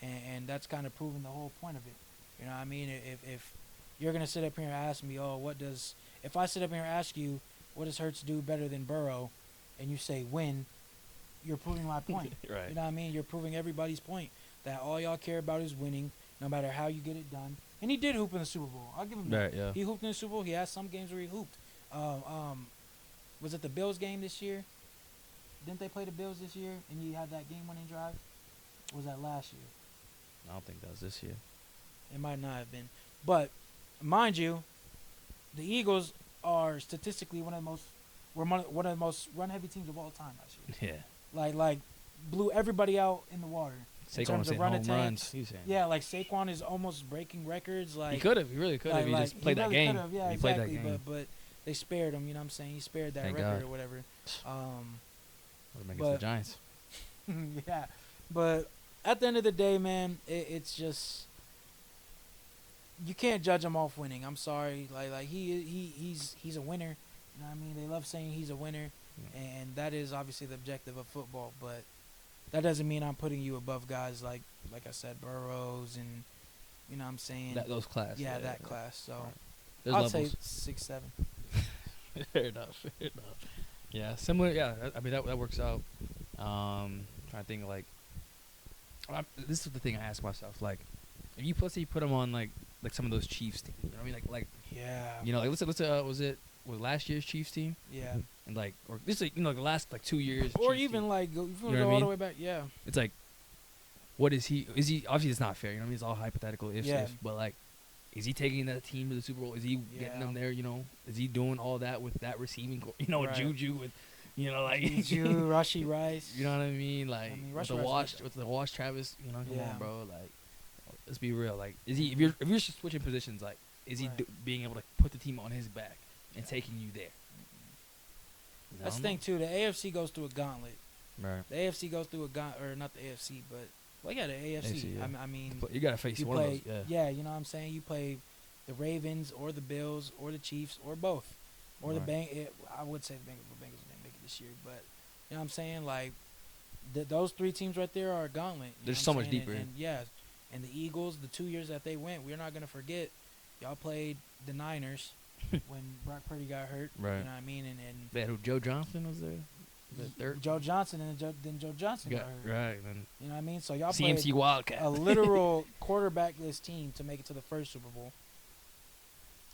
And that's kind of proving the whole point of it. You know what I mean? If you're gonna sit up here and ask me, "Oh, what does?" If I sit up here and ask you, "What does Hurts do better than Burrow?" and you say win, you're proving my point. Right. You know what I mean? You're proving everybody's point that all y'all care about is winning, no matter how you get it done. And he did hoop in the Super Bowl. I'll give him that. Right. Yeah. He hooped in the Super Bowl. He had some games where he hooped. Was it the Bills game this year? Didn't they play the Bills this year? And he had that game-winning drive. Or was that last year? I don't think that was this year. It might not have been. But mind you, the Eagles are statistically one of the most run-heavy teams of all time last year. Yeah. Like blew everybody out in the water. In Saquon terms was of saying run home attack. runs. He was saying. Yeah, like Saquon is almost breaking records. Like He could have. He really could have. He just played that really game. could've, yeah, He played exactly. that game. But they spared him. You know what I'm saying? He spared that Thank record God. or whatever. Against but- the Giants. Yeah, but at the end of the day, man, it's just you can't judge him off winning. I'm sorry, like he's a winner. You know what I mean? They love saying he's a winner, Yeah. and that is obviously the objective of football. But that doesn't mean I'm putting you above guys like I said, Burrows and you know what I'm saying. Those class. Yeah, that class. So Right. There's I'd levels. say 6, 7. Fair enough. Fair enough. Yeah, similar. Yeah, I mean that works out. Trying to think like, this is the thing I ask myself. Like, if you let's say you put them on like some of those Chiefs teams. You know what I mean? Like Yeah. you know, like let's say was last year's Chiefs team Yeah. and like or this like, you know the last like 2 years. Or Chiefs even team. like go, if you You know go what I all the mean? way back. Yeah. It's like, what is he? Is he obviously it's not fair. You know what I mean? It's all hypothetical ifs, Yeah. if, but like. Is he taking that team to the Super Bowl? Is he getting Yeah. them there? You know, is he doing all that with that receiving? You know, with Right. Juju, with you know, like Juju, Rashi Rice. You know what I mean? Like mean, with Rashee the Rice is with the Wash Travis. You know, come Yeah. on, bro. Like, let's be real. Like, is he? If you're just switching positions, like, is he Right. being able to put the team on his back and taking you there? You That's the know? thing too. The AFC goes through a gauntlet. Right. The AFC goes through a gauntlet, or not the AFC, but well, yeah, the AFC. AFC, yeah. I mean, But you gotta face you one play. of those. Yeah, you know what I'm saying. You play the Ravens or the Bills or the Chiefs or both, or the Right. I would say the Bengals didn't make it this year, but you know what I'm saying. Like those 3 teams right there are a gauntlet. You They're know what so I'm much saying? deeper. And yeah, and the Eagles, the 2 years that they went, we're not gonna forget. Y'all played the Niners when Brock Purdy got hurt. Right. You know what I mean? And They had who? Joe Johnson was there. The third. Joe Johnson and then Joe Johnson got hurt. Right. And You know what I mean? So y'all CMC played Wildcat. a literal quarterbackless team to make it to the first Super Bowl,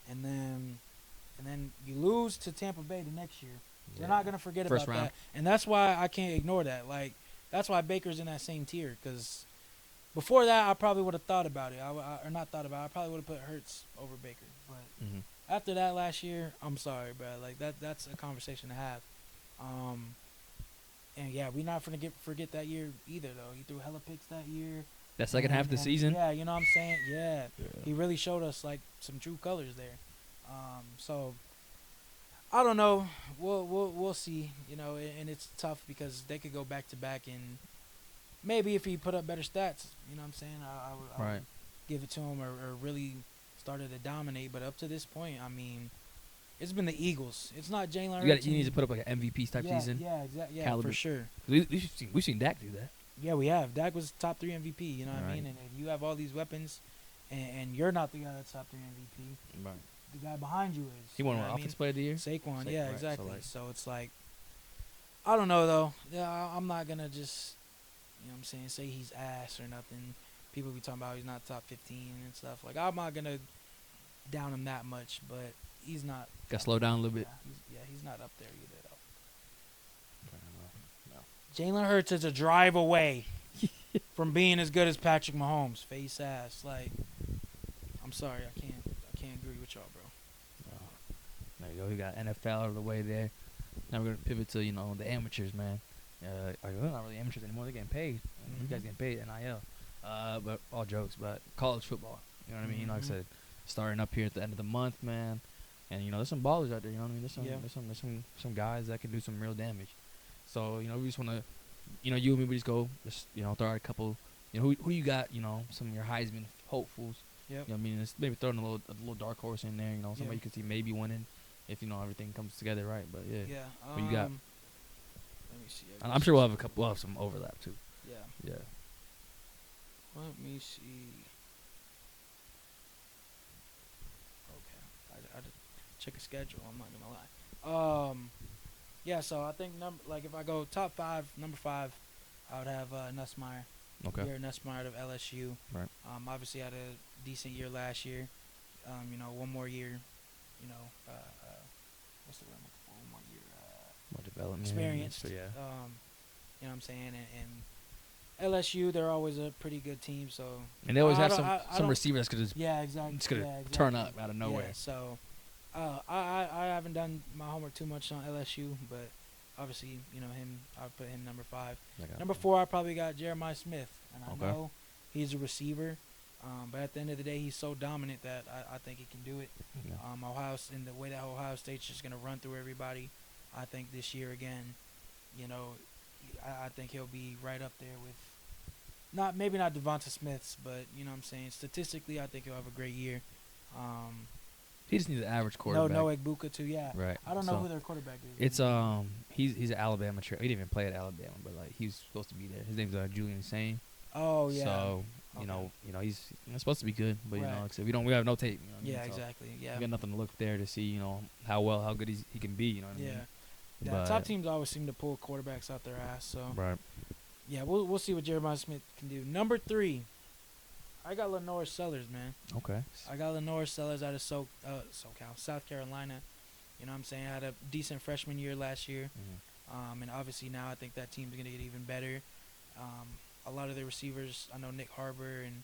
and then you lose to Tampa Bay the next year. They're not gonna forget First about round. that, and that's why I can't ignore that. Like that's why Baker's in that same tier. Because before that, I probably would have thought about it. Or not thought about it. I probably would have put Hurts over Baker. But Mhm. after that last year, I'm sorry, bro. Like that's a conversation to have. And yeah, we're not gonna forget that year either, though. He threw hella picks that year. That second half of the season. Yeah, you know what I'm saying? Yeah. Yeah. He really showed us like some true colors there. So I don't know. We'll see. You know, and it's tough because they could go back to back, and maybe if he put up better stats, you know what I'm saying, I Right. would give it to him or really started to dominate. But up to this point, I mean, it's been the Eagles. It's not Jalen Hurts. You need to put up like an MVP type season. Yeah, exactly. Yeah, caliber. for sure. We've seen Dak do that. Yeah, we have. Dak was top 3 MVP. You know what I Right. mean? And if you have all these weapons, and you're not the guy that's top 3 MVP, Right. the guy behind you is. He won you know an what I offense mean? player of the year. Saquon, Saquon, yeah, right, exactly. so, So it's like, I don't know though. Yeah, I'm not gonna just, you know what I'm saying, say he's ass or nothing. People be talking about he's not top 15 and stuff. Like, I'm not gonna down him that much, but he's not. Got to slow down a little bit. He's not up there either though. No. Jalen Hurts is a drive away from being as good as Patrick Mahomes. Face ass. Like, I'm sorry, I can't agree with y'all, bro. There you go. We got NFL out of the way there. Now we're gonna pivot to the amateurs, man. They're not really amateurs anymore. They're getting paid. You guys getting paid NIL. But all jokes. But college football. You know what I mean? Like I said, starting up here at the end of the month, man. And there's some ballers out there. You know what I mean? There's some guys that can do some real damage. So we just wanna, you and me, we just go, throw out a couple. Who you got? Some of your Heisman hopefuls. Yep. You know what I mean? It's maybe throwing a little dark horse in there. Somebody you could see maybe winning if everything comes together right. But yeah. Yeah. Who you got? Let me see. I'm sure we'll have some overlap too. Yeah. Yeah. Let me see. Okay. I just check a schedule. I'm not gonna lie. Yeah. So I think if I go top 5, number 5, I would have Nussmeier. Okay. Garrett Nussmeier of LSU. Right. Obviously had a decent year last year. One more year. What's the word? One more year. More development. Experienced. So, yeah. You know what I'm saying? And LSU, they're always a pretty good team. So. And they always have I some receiver that's gonna Yeah, exactly. it's gonna turn up out of nowhere. Yeah, so I haven't done my homework too much on LSU, but obviously, him, I would put him number 5. Number 4, I probably got Jeremiah Smith, and I know he's a receiver, but at the end of the day, he's so dominant that I think he can do it. Yeah. In the way that Ohio State's just gonna run through everybody, I think this year again, I think he'll be right up there with maybe not Devonta Smith's, but you know what I'm saying. Statistically, I think he'll have a great year. He just needs an average quarterback. No Egbuka too. Yeah. Right. I don't know who their quarterback is. It's he's an Alabama he didn't even play at Alabama, but like he's supposed to be there. His name's Julian Sane. Oh yeah. So he's supposed to be good, but like I said, we have no tape. Yeah, so exactly. Yeah. we got nothing to look there to see how good he can be. You know what I mean? Yeah. But Top teams always seem to pull quarterbacks out their ass. So right. Yeah, we'll see what Jeremiah Smith can do. Number 3, I got Lenore Sellers, man. Okay. I got Lenore Sellers out of SoCal, South Carolina. You know what I'm saying? Had a decent freshman year last year. Mm-hmm. And obviously now I think that team's going to get even better. A lot of the receivers, I know Nick Harbor and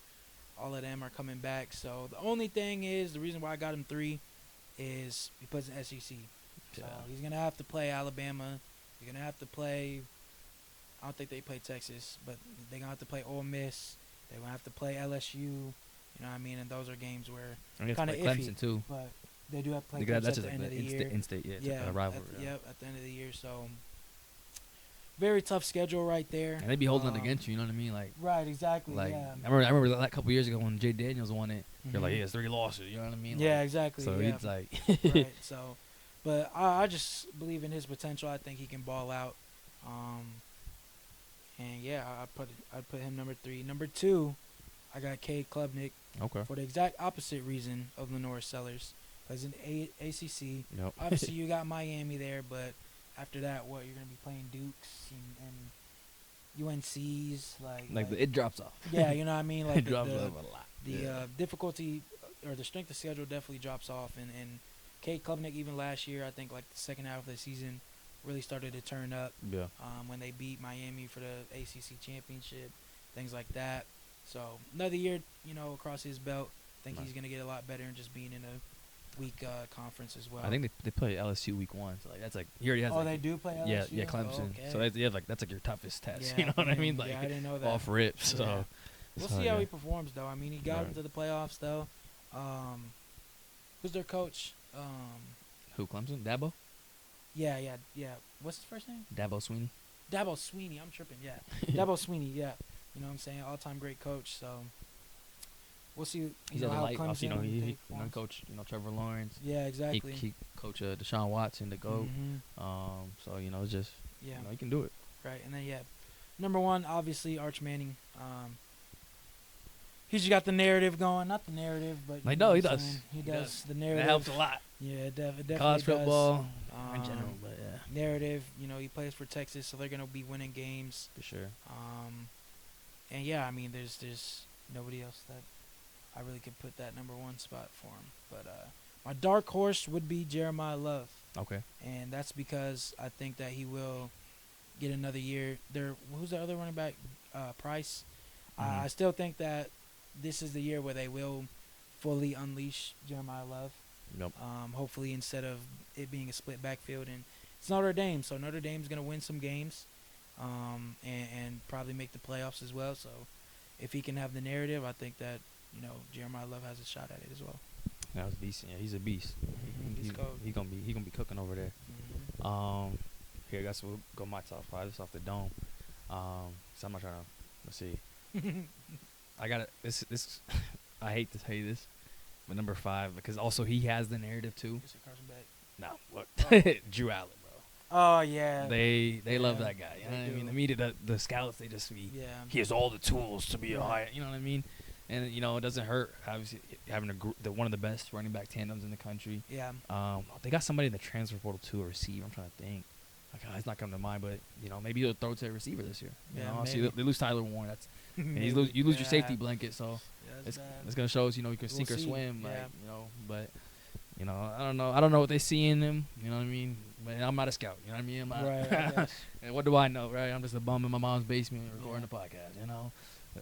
all of them are coming back. So the only thing is, the reason why I got him 3 is because of SEC. So he's going to have to play Alabama. He's going to have to play, I don't think they play Texas, but they're going to have to play Ole Miss. They're going to have to play LSU. You know what I mean? And those are games where kind of iffy. Clemson too. But they do have to play Clemson at the end of the year. In-state, yeah. It's a rivalry. At the end of the year. So very tough schedule right there. And they be holding it against you. You know what I mean? Like right, exactly. Like yeah. I remember that a couple years ago when Jay Daniels won it. Mm-hmm. You're like, he has 3 losses. You know what I mean? Yeah, like, exactly. So yeah. it's like right. So, but I just believe in his potential. I think he can ball out. And yeah, I'd put him number 3. Number 2, I got Cade Klubnik. Okay. For the exact opposite reason of Lenore Sellers. Because in ACC, Yep. obviously you got Miami there, but after that, you're going to be playing Dukes and UNCs. It drops off. Yeah, you know what I mean? Like it drops off a lot. The difficulty or the strength of schedule definitely drops off. And Cade Klubnik, even last year, I think like the second half of the season, really started to turn up. Yeah. When they beat Miami for the ACC championship, things like that. So another year, across his belt. I think he's going to get a lot better and just being in a weak conference as well. I think they play LSU week 1. So that's he already has. They do play LSU. Yeah, Clemson. Oh, okay. So that's your toughest test. Yeah, you know what I mean? Like I didn't know that. off rip. So We'll So, see how yeah. he performs, though. I mean, he got Right. into the playoffs, though. Who's their coach? Who, Clemson? Dabo? Yeah. What's his first name? Dabo Sweeney. Dabo Sweeney. I'm tripping. Yeah, Dabo Sweeney. Yeah, you know what I'm saying. All-time great coach. So we'll see. He's You know at the how light. Also, Clemson he performs. coach, Trevor Lawrence. Yeah, exactly. He coach Deshaun Watson, the GOAT. Mhm. So, it's just, Yeah. he can do it. Right, and then number one, obviously Arch Manning. He's got the narrative going, not the narrative, but I you know, what he I'm does. saying? He He does does. the That narrative. helps a lot. Yeah, it definitely College does. football in general, but Narrative. He plays for Texas, so they're gonna be winning games. for sure. And yeah, I mean, there's nobody else that I really could put that number one spot for him. But my dark horse would be Jeremiah Love. Okay. And that's because I think that he will get another year. Who's the other running back? Price. Mhm. I still think that this is the year where they will fully unleash Jeremiah Love. Yep. Hopefully, instead of it being a split backfield, and it's Notre Dame, so Notre Dame's gonna win some games, and probably make the playoffs as well. So, if he can have the narrative, I think that Jeremiah Love has a shot at it as well. That was decent. Yeah, he's a beast. He's cold. He gonna be cooking over there. Here, I guess we'll go my top 5. This off the dome. So I'm not trying to. Let's see. I got it. This. I hate to tell you this, but number 5 because also he has the narrative too. You said Carson Beck. No, look, Drew Allen, bro. Oh yeah. They love Yeah, that guy. You know they what I mean? do. The media, the scouts, they just be. Yeah. He has all the tools to be a Right. high. You know what I mean? And it doesn't hurt having one of the best running back tandems in the country. Yeah. They got somebody in the transfer portal too, a receiver. I'm trying to think. It's not coming to mind, but maybe they'll throw to a receiver this year. Yeah, See, maybe. they lose Tyler Warren. That's and Maybe. you lose your Yeah. safety blanket, so Yeah, that's it's bad. gonna show us. You can sink or see. swim, Yeah. But I don't know what they see in him. You know what I mean? But I'm not a scout. You know what I mean? I'm not, Right. I guess. and what do I know, right? I'm just a bum in my mom's basement recording Yeah. a podcast.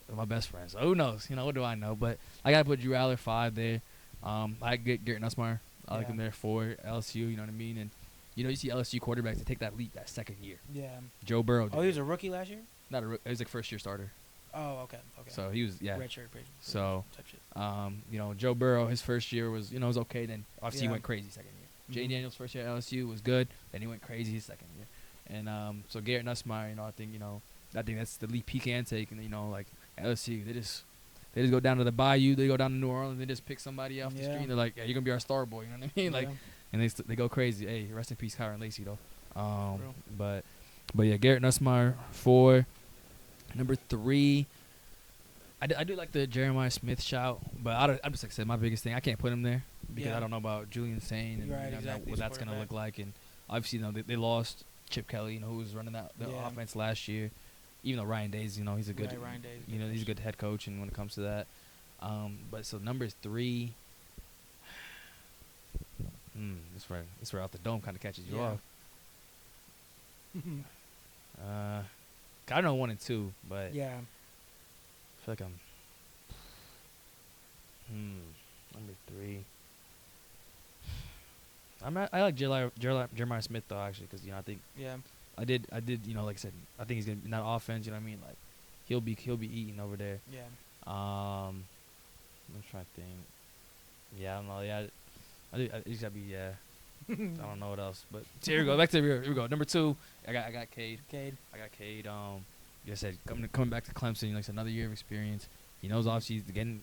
With my best friend. So who knows? What do I know? But I gotta put Drew Aller 5 there. I get Garrett Nussmeier. I like Yeah. him there 4. LSU. You know what I mean? And you see LSU quarterbacks that take that leap that second year. Yeah. Joe Burrow. Did Oh, he it. was a rookie last year. Not a. He was like first year starter. Oh, okay. So he was Red shirt, So, type shit. Joe Burrow, his first year was was okay. Then obviously he Yeah. went crazy second year. Jay Mhm. Daniels first year at LSU was good. Then he went crazy his second year. And so Garrett Nussmeier, I think that's the leap he can take. And like LSU, they just go down to the Bayou, they go down to New Orleans, they just pick somebody off the Yeah. street. And they're like, yeah, you're gonna be our star boy. You know what I mean? Yeah. And they go crazy. Hey, rest in peace, Kyron Lacey though. Real. But yeah, Garrett Nussmeier 4. Number 3. I do like the Jeremiah Smith shout, but I'm just like I said, my biggest thing, I can't put him there because Yeah. I don't know about Julian Sane and Right, exactly. what that's going to look like. And obviously, they lost Chip Kelly, who was running the Yeah. offense last year. Even though Ryan Days, he's a good, Right, Ryan Day is a he's a good good head coach, and when it comes to that, but so number 3, this right out the dome kind of catches you Yeah. off. I know 1 and 2, but Yeah. I feel like I'm. Number 3. I like Jeremiah Smith though, actually, because I think Yeah. I did like I said, I think he's gonna be in that offense. You know what I mean? Like he'll be eating over there. Yeah. I'm trying to think. Yeah, I don't know. Yeah, I just gotta be. Yeah, I don't know what else. But here we go. Here we go. Number 2. I got Cade. I got Cade. Like I said, coming back to Clemson, like another year of experience. He knows obviously he's getting,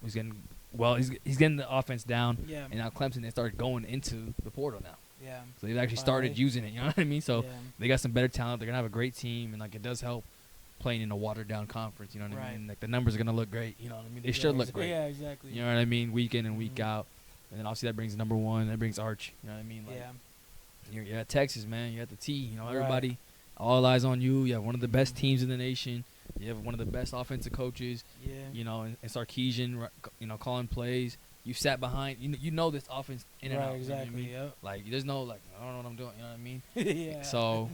he's getting the offense down. Yeah. And now Clemson, they started going into the portal now. Yeah. So they've actually started using it. You know what I mean? So Yeah. they got some better talent. They're gonna have a great team, and like it does help playing in a watered down conference. You know what I Right. mean? Like the numbers are gonna look great. You know what I mean? They Yeah, should look great. Yeah, exactly. You know what I mean? Week in and week Mhm. out. And then obviously that brings number 1. That brings Arch. You know what I mean? Like, Yeah. You're at Texas, man. You're at the T. Right. Everybody, all eyes on you. You have one of the best teams in the nation. You have one of the best offensive coaches. Yeah. And Sarkisian, calling plays. You sat behind. You know this offense in and Right, out. exactly. You know what I mean? Yep. Like there's no like I don't know what I'm doing. You know what I mean? Yeah. So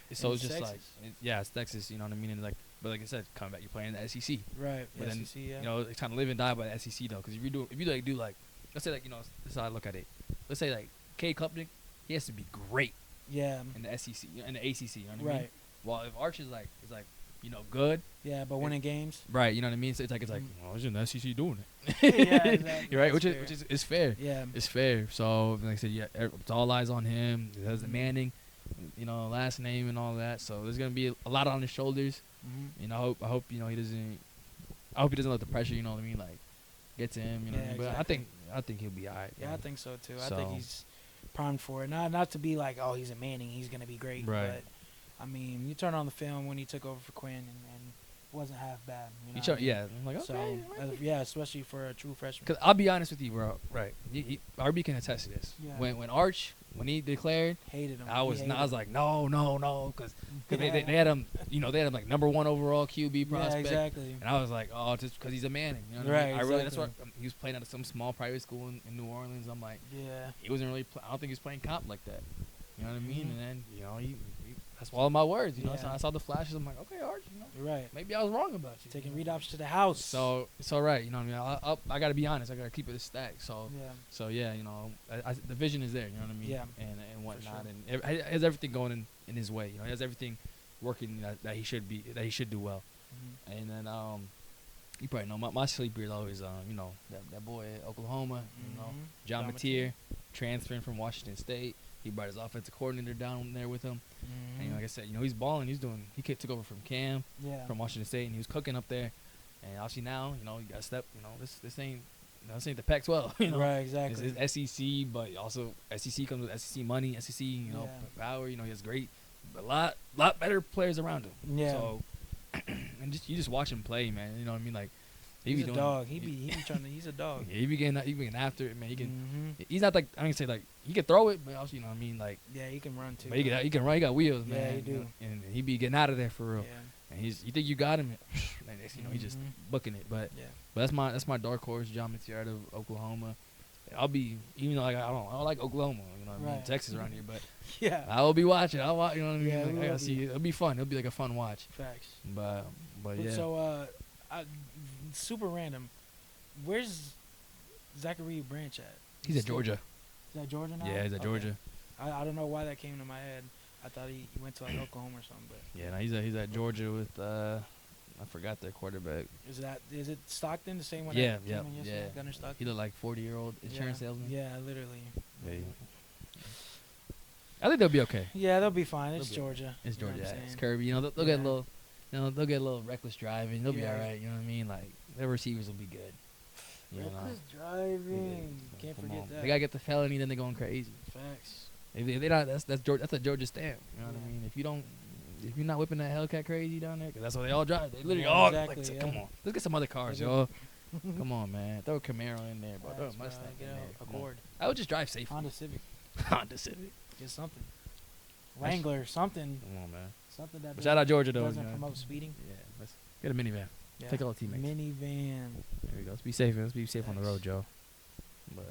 it's just Texas. like it's Texas. You know what I mean? And but like I said, coming back, you're playing in the SEC. Right. But then SEC, yeah. it's kind of live and die by the SEC though. Because if you do like let's say like this is how I look at it. Let's say like Cade Klubnik, he has to be great Yeah. in the SEC in the ACC. You know what I mean? Right. Well, if Arch is like good. Yeah, but winning games. Right, you know what I mean? So it's like, well, it's in the SEC doing it. Yeah, exactly. You're right, That's which is it's fair. Yeah. It's fair. So like I said, yeah, it's all eyes on him. He has the Manning, last name and all that. So there's gonna be a lot on his shoulders. Mm-hmm. I hope he doesn't. I hope he doesn't let the pressure. You know what I mean? Like get to him. You know. Yeah, What I mean? But exactly. I think he'll be alright. Yeah, I think so too. I So- think he's primed for it. Not to be like, oh, he's a Manning, he's gonna be great. Right. But I mean, you turn on the film when he took over for Quinn, and it wasn't half bad. You know Each what I mean? yeah, I'm like okay. So yeah, especially for a true freshman. Because I'll be honest with you, bro. Right, RB can attest to this. Yeah. When he declared, Hated him. I was He hated like no, because him. they had him, they had him like number 1 overall QB Yeah, prospect. exactly. And I was like, oh, just because he's a Manning. You know what I mean? Right, I really, that's exactly. what he was playing at some small private school in New Orleans. I'm like, Yeah. he wasn't really. I don't think he was playing comp like that. You know what I mean? Mhm. And then he I swallowed my words. So Yeah. I saw the flashes. I'm like, okay, Arch, You're right. maybe I was wrong about you. Taking read options to the house. So right. You know what I mean? I got to be honest. I got to keep it a stack. So. yeah. So yeah, the vision is there. You know what I mean? Yeah. And whatnot, sure. and he has everything going in his way. He has everything working that he should do well. Mhm. And then you probably know my sleeper is always that boy at Oklahoma. Mhm. John John Mateer, transferring from Washington State. He brought his offensive coordinator down there with him. Mhm. And like I said, he's balling. He took over from Cam Yeah. from Washington State, and he was cooking up there. And obviously now, you got to step. This ain't. This ain't the Pac-12. Right. Exactly. It's SEC, but also SEC comes with SEC money, SEC, Yeah. power. He has a lot better players around him. Yeah. So, and you just watch him play, man. You know what I mean? Like, He's be a doing, dog. He be trying to. He's a dog. Yeah, he be getting after it, man. He can. Mhm. He's not like I can say like he can throw it, but also you know what I mean like. Yeah, he can run too. But he can run. He got wheels, Yeah, man. he do. And he be getting out of there for real. Yeah. And you think you got him, and he just Mhm. booking it. But Yeah. that's my dark horse, John Mateer out of Oklahoma. I'll be even though I don't like Oklahoma, you know what I mean, Right. Texas around here, but Yeah. I will be watching. I'll watch, you know what I mean. Yeah, Like, we I will gotta see. be. It'll be fun. It'll be like a fun watch. Facts. But yeah. So super random. Where's Zachary Branch at? He's at Georgia. Is that Georgia now? Yeah, he's at Okay. Georgia. I don't know why that came to my head. I thought he went to like Oklahoma or something, but Yeah, no, he's at Georgia with I forgot their quarterback. is it Stockton, the same one? Yeah, that yeah, came in yesterday? yeah. Gunner Stockton. He looked like 40-year-old insurance yeah. salesman. Yeah, literally. Yeah, I think they'll be okay. Yeah, they'll be fine. It's They'll be Georgia. It's You know what Georgia. I'm It's saying? Kirby. They'll get a little. They'll get a little reckless driving. They'll be Yeah. all right. You know what I mean? Like their receivers will be good. You know? Reckless driving. Yeah, Can't come forget on. that. They gotta get the felony, then they're going crazy. Facts. If they not, that's Georgia. That's a Georgia stamp. You know what Yeah. I mean? If you're not whipping that Hellcat crazy down there, 'cause that's what they all drive. They literally Yeah, all exactly, like, yeah. come on, let's get some other cars, They yo. Come on, man. Throw a Camaro in there, bro. Throw a Facts, bro. Mustang Get in a there. Come on. Accord. I would just drive safely. Honda Civic. Honda Civic. Get something. Wrangler, something. Come on, man. Something that But shout out Georgia, though. doesn't you know. promote speeding. Yeah, let's get a minivan. Yeah. Take all the teammates. Minivan. There we go. Let's be safe. Let's be safe on the Facts. road, Joe. But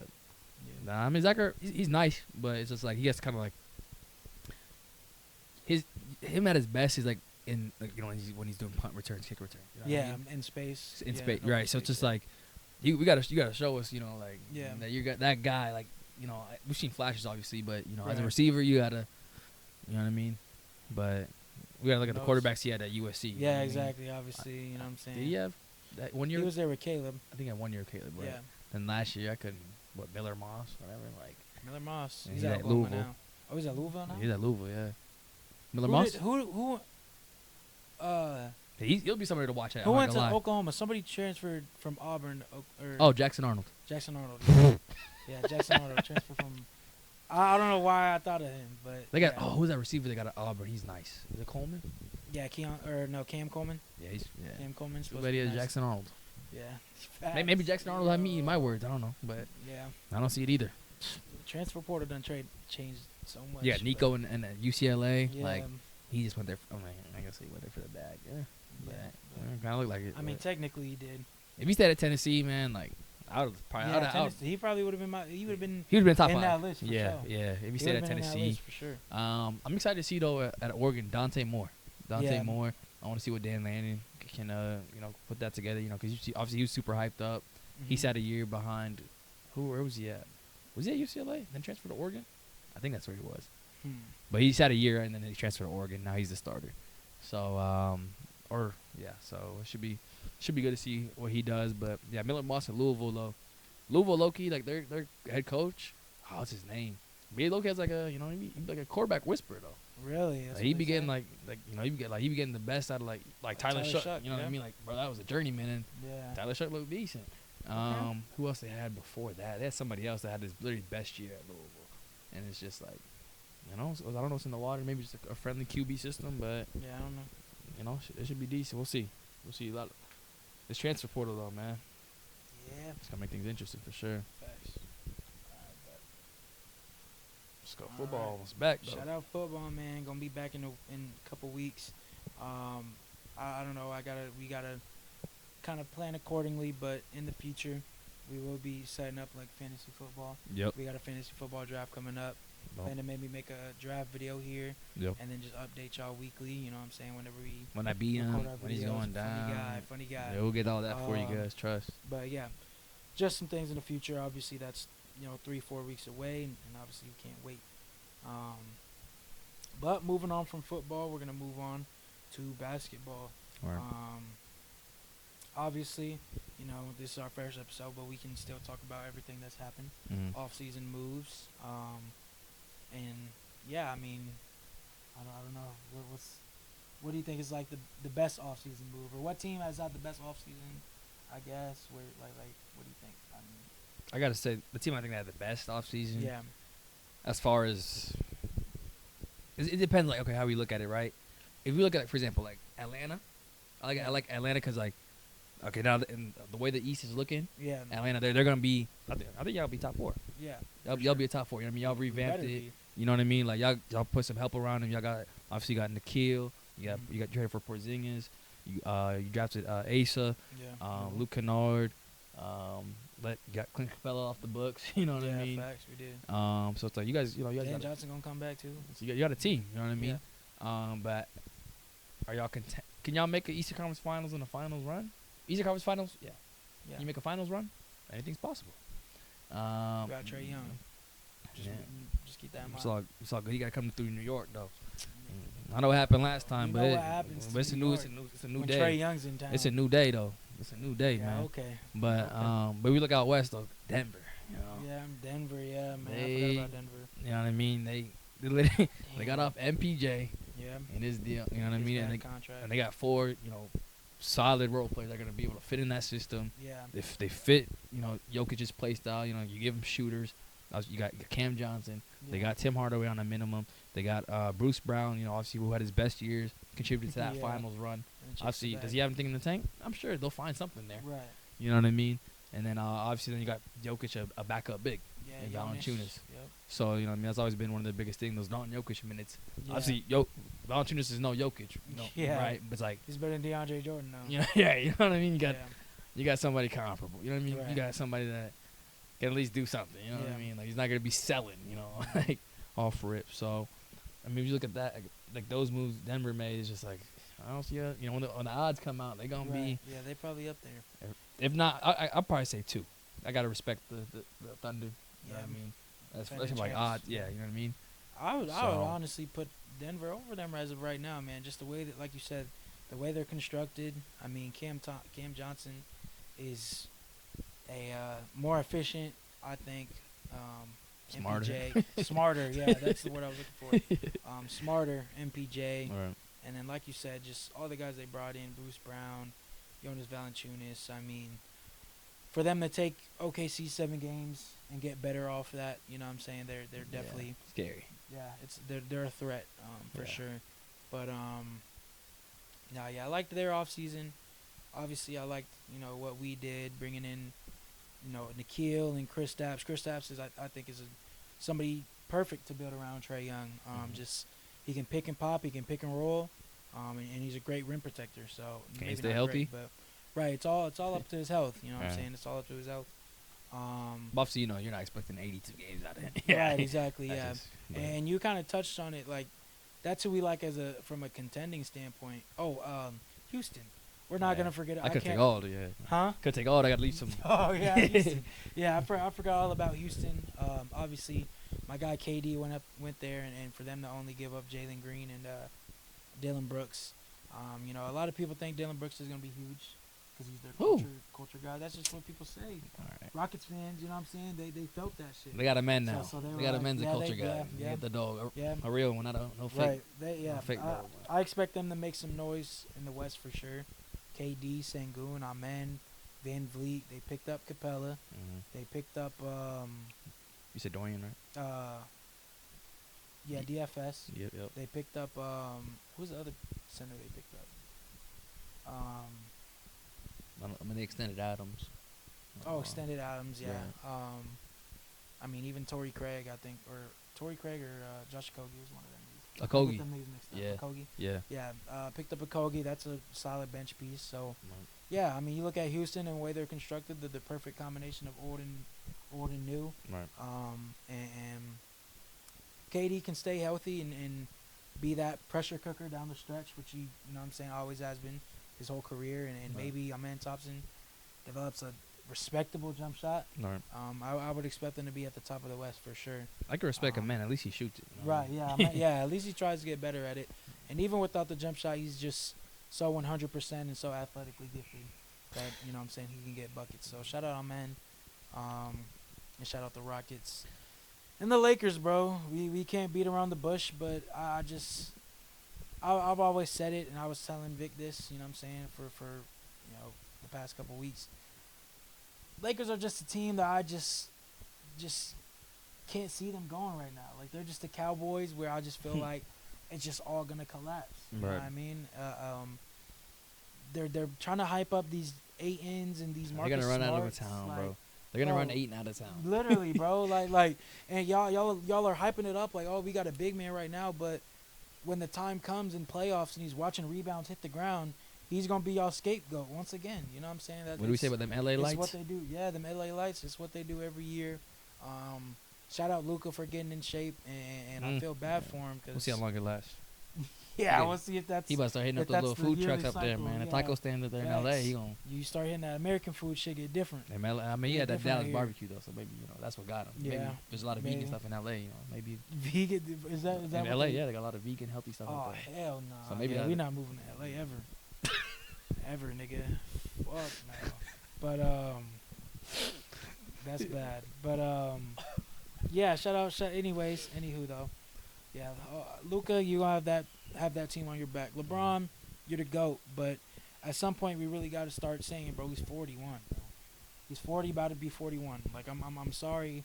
Yeah. nah, I mean Zachary, he's nice, but it's just like he gets kind of like him at his best is like in like when he's doing punt returns, kick returns. You know what I Yeah, mean? in space. In Yeah, space, open right? So it's space, just yeah. like you gotta show us, like Yeah. that you got that guy. Like we've seen flashes obviously, but as a Right. receiver you gotta, you know what I mean. But we gotta look at the Knows. quarterbacks he had at USC. you know Yeah, what I mean? exactly. Obviously, you know what I'm saying. Did he have that 1 year? He was there with Caleb. I think he had 1 year, Caleb. But Yeah. then last year I couldn't. What Miller Moss, whatever. Like Miller Moss. And He's he's at at Oklahoma Louisville. now. Oh, he's at Louisville now. he's at Louisville, yeah. Miller Who Moss. did- Who? He'll be somebody to watch out. Who I'm not went to gonna lie. Oklahoma? Somebody transferred from Auburn. Or Oh, Jackson Arnold. Jackson Arnold. Yeah, Jackson Arnold transferred from. I don't know why I thought of him, but They got yeah. who's that receiver they got at Auburn? He's nice. Is it Coleman? Yeah, Cam Coleman. Yeah, Cam Coleman's supposed But to he be is nice. Jackson Arnold. Yeah. Maybe Jackson Arnold had me in my words. I don't know, but Yeah. I don't see it either. The transfer portal done changed so much. Yeah, Nico but- and UCLA. Yeah, Like he just went there. I guess he went there for the bag. Yeah, but kind of looked like it. I mean, but technically he did. if he stayed at Tennessee, man, like I would probably. Yeah, I would, Tennessee, he probably would have been He would have been he would have been top in five. that list for yeah, sure. yeah. If he He stayed would've at been in that Tennessee, list for sure. I'm excited to see though at Oregon Dante Moore. Yeah. Moore. I want to see what Dan Lanning can put that together. Because obviously he was super hyped up. He Mhm. sat a year behind. Where was he at? Was he at UCLA? Then transferred to Oregon. I think that's where he was. Hmm. But he sat a year and then he transferred to Oregon. Now he's the starter. So So it should be good to see what he does. But yeah, Miller Moss at Louisville though. Louisville low-key, like their head coach, what's his name? But he low-key has like a he be like a quarterback whisperer though. Really? Like, he be getting like he be getting the best out of like Tyler Shuck. You know what I mean? Like, bro, that was a journeyman, and Tyler Shuck looked decent. Who else they had before that? They had somebody else that had his literally best year at Louisville, and it's just like, so I don't know what's in the water. Maybe just a friendly QB system, but I don't know. It should be decent. We'll see. A lot of this transfer portal though, man. Yeah. It's gonna make things interesting for sure. Facts. Let's go. Football is back though. Shout out football, man. Gonna be back in a couple weeks. I don't know. We gotta kind of plan accordingly, but in the future, we will be setting up like fantasy football. Yep. We got a fantasy football draft coming up. Plan to maybe make a draft video here. Yep. And then just update y'all weekly. You know what I'm saying? When I beat him, when he's going down. Funny guy. Yeah, we'll get all that for you guys. Trust. But yeah, just some things in the future. Obviously, that's 3-4 weeks away, and obviously you can't wait. But moving on from football, we're gonna move on to basketball. Right. Obviously, this is our first episode, but we can still talk about everything that's happened. Mm-hmm. Off-season moves. And yeah, I mean, I don't know. What do you think is like the best off-season move, or what team has had the best off-season? I guess where like what do you think? I mean, I gotta say the team I think that had the best off-season. yeah. As far as it depends, like how we look at it, right? If we look at, for example, like Atlanta, I like Atlanta because now in the way the East is looking, Atlanta they're gonna be. I think y'all be top 4. Yeah. Y'all be a top 4. You know what I mean? Y'all revamped it. You know what I mean? Like y'all put some help around him. Y'all obviously got Nikhil. You got traded for Porzingis. You drafted Asa. Luke Kennard. You got Clint Capella off the books. You know what I mean? Yeah, facts, we did. So it's like you guys Dan Johnson gonna come back too. So you got a team. You know what I mean? Yeah. But are y'all content? Can y'all make an Eastern Conference Finals and a Finals run? Eastern Conference Finals? Yeah. Can you make a Finals run? Anything's possible. You got Trae Young. Just keep that in mind. It's all good. You got to come through New York, though. I know what happened last time, but it's a new day. Trae Young's in town. It's a new day, though. It's a new day, man. Okay. But we look out west, though. Denver. Yeah, Denver. Yeah, man. I forgot about Denver. You know what I mean? They literally they got off MPJ. Yeah. In his deal. You know what I mean? And they got 4, solid role players that are gonna be able to fit in that system. Yeah. If they fit, Jokic's play style. You give them shooters. You got Cam Johnson. Yeah. They got Tim Hardaway on a minimum. They got Bruce Brown. Obviously who had his best years, contributed to that finals run. Obviously, does he have anything in the tank? I'm sure they'll find something there. Right. You know what I mean? And then obviously then you got Jokic, a backup big. Yeah. And Valanciunas. Yep. So that's always been one of the biggest things. Those non-Jokic minutes. Yeah. Obviously, Valanciunas is no Jokic. Right? But it's like he's better than DeAndre Jordan now. Yeah. You know what I mean? You got somebody comparable. You know what I mean? Right. You got somebody that can at least do something. You know what I mean? Like he's not gonna be selling. Like off rip. So I mean, if you look at that, like those moves Denver made, is just like I don't see it. When the odds come out, they're gonna be. Yeah, they probably up there. If not, I'll probably say 2. I gotta respect the Thunder. You know what I mean? That's like odds. Yeah, you know what I mean? I would honestly put Denver over them as of right now, man. Just the way that, like you said, the way they're constructed. I mean, Cam Johnson is a more efficient, I think. Smarter. MPJ. Smarter, yeah, that's the word I was looking for. Smarter, MPJ. Right. And then, like you said, just all the guys they brought in, Bruce Brown, Jonas Valanciunas. I mean, for them to take OKC 7 games and get better off that, you know what I'm saying? They're definitely scary. Yeah, they're a threat for sure. But I liked their off season. Obviously, I liked what we did, bringing in Nikhil and Kristaps. Kristaps is I think is somebody perfect to build around Trae Young. Just he can pick and pop, he can pick and roll, and he's a great rim protector. So can he stay healthy? Great, but right, it's all up to his health. You know what I'm saying? It's all up to his health. Obviously, you're not expecting 82 games out of him. Right, exactly. Yeah, and you kind of touched on it. Like that's who we like from a contending standpoint. Houston. We're not gonna forget. I could take all. Yeah. Huh? Could take all. I got to leave some. Oh yeah, Houston. Yeah. I forgot all about Houston. Obviously, my guy KD went there, and for them to only give up Jalen Green and Dylan Brooks, You know, a lot of people think Dylan Brooks is gonna be huge because he's their Who? culture guy. That's just what people say. All right. Rockets fans, you know what I'm saying? They felt that shit. They got a man now. So they they were got a like, men's yeah, culture they- guy. yeah, They yeah. get the dog. Yeah. A real one, not no fake. Right. No fake dog. I expect them to make some noise in the West for sure. KD, Sengun, Amen, Van Vliet. They picked up Capella. Mm-hmm. They picked up You said Dorian, right? yeah, DFS. Yep. They picked up who's the other center they picked up? I mean, they extended Adams. Extended Adams, yeah. Right. I mean, even Torrey Craig, I think, or Torrey Craig or Josh Okogie was one of them. I Okogie. get them niggas mixed up. Yeah. Okogie. Yeah. Yeah, picked up Okogie. That's a solid bench piece. So, Right. yeah, I mean, you look at Houston and the way they're constructed, the perfect combination of old and new. Right. And KD can stay healthy and be that pressure cooker down the stretch, which he, you know what I'm saying, always has been his whole career. And Right. maybe Amen Thompson develops a respectable jump shot. Right. I would expect him to be at the top of the West for sure. I can respect a man. At least he shoots it. You know? Right, yeah. Yeah, at least he tries to get better at it. And even without the jump shot, he's just so 100% and so athletically gifted that, you know what I'm saying, he can get buckets. So shout out Amen. And shout out the Rockets. And the Lakers, bro. We can't beat around the bush, but I've always said it, and I was telling Vic this, you know what I'm saying, for you know, the past couple weeks. Lakers are just a team that I just can't see them going right now. Like, they're just the Cowboys where I just feel like it's just all gonna collapse. You know what I mean? They're trying to hype up these Aitons and these Marcus They're gonna run out of Smarts, town, like, bro. They're gonna run Aiton out of town. Literally, bro. like, and y'all are hyping it up like, oh, we got a big man right now, but when the time comes in playoffs and he's watching rebounds hit the ground, he's gonna be y'all scapegoat once again. You know what I'm saying? What do we say about them LA It's Lights? what they do. Yeah, them LA Lights. It's what they do every year. Shout out Luka for getting in shape, and I feel bad for him because We'll see how long it lasts. yeah, we'll see if that's. He about to start hitting if up those that's little the food yearly trucks up there, cycle, man. The yeah. taco stand up there in LA, Facts. he gonna. You start hitting that American food shit get different. I mean, he Yeah, had that different Dallas here. barbecue though, so maybe that's what got him. Maybe Yeah, there's a lot of vegan maybe. stuff in LA, maybe. Vegan is that In what LA, they- yeah, they got a lot of vegan, healthy stuff. Oh up there. hell no! So maybe yeah, that- we not moving to LA ever, ever, nigga. Fuck no. But that's bad. But yeah. Anyways, anywho though, yeah. Luka, you gonna have that team on your back. LeBron, you're the GOAT. But at some point, we really got to start saying, bro, he's 41. Bro. He's 40, about to be 41. Like I'm sorry.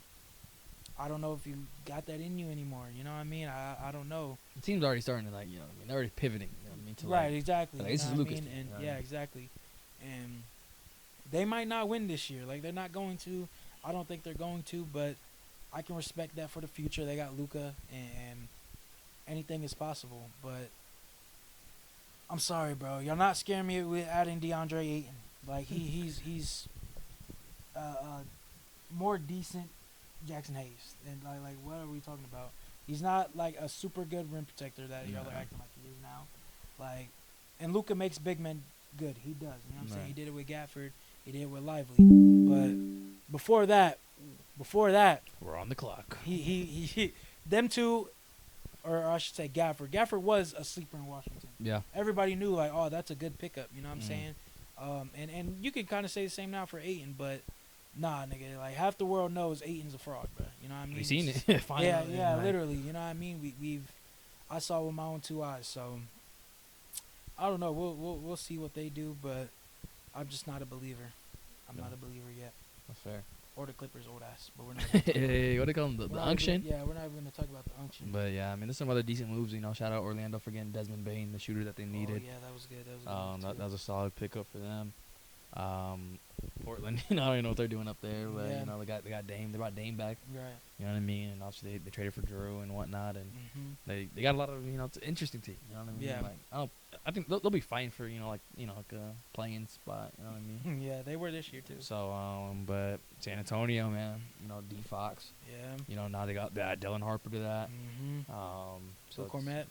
I don't know if you got that in you anymore. You know what I mean? I don't know. The team's already starting to they're already pivoting. You know what I mean? To Right, like, exactly. like, You this know is what I Lucas' mean? team, And you know what I yeah, mean? exactly. And they might not win this year. Like, they're not going to. I don't think they're going to, but I can respect that for the future. They got Luka, and anything is possible. But I'm sorry, bro. You're not scaring me with adding DeAndre Ayton. Like, he's more decent Jackson Hayes. And like what are we talking about? He's not like a super good rim protector that y'all are acting like he is now. Like, and Luka makes big men good. He does. You know what I'm saying? He did it with Gafford. He did it with Lively. But before that, We're on the clock. he them two, or I should say Gafford. Gafford was a sleeper in Washington. Yeah. Everybody knew, like, oh, that's a good pickup. You know what I'm saying? And you could kind of say the same now for Ayton, but nah, nigga, like, half the world knows Ayton's a fraud, bro. You know what I mean? We seen It's- it. Finally, yeah, like, literally. You know what I mean? I saw with my own two eyes. So I don't know. We'll see what they do, but I'm just not a believer. I'm not a believer yet. That's fair. Or the Clippers' old ass, but we're not. Gonna talk about Hey, what they call them? The we're not unction? Even, yeah, we're not even gonna talk about the unction. But yeah, I mean, there's some other decent moves. Shout out Orlando for getting Desmond Bain, the shooter that they needed. Oh, yeah, that was good. That was good. That was a solid pickup for them. Portland, I don't even know what they're doing up there, but Yeah. they got Dame. They brought Dame back. Right. You know what I mean? And obviously they traded for Drew and whatnot, and Mm-hmm. they got a lot of it's an interesting team. You know what I mean? Yeah. Like I think they'll be fine for like a playing spot. You know what I mean? Yeah, they were this year too. So but San Antonio, man, D Fox. Yeah. Now they got that Dylan Harper to that. Mm-hmm. So it's- Cornette.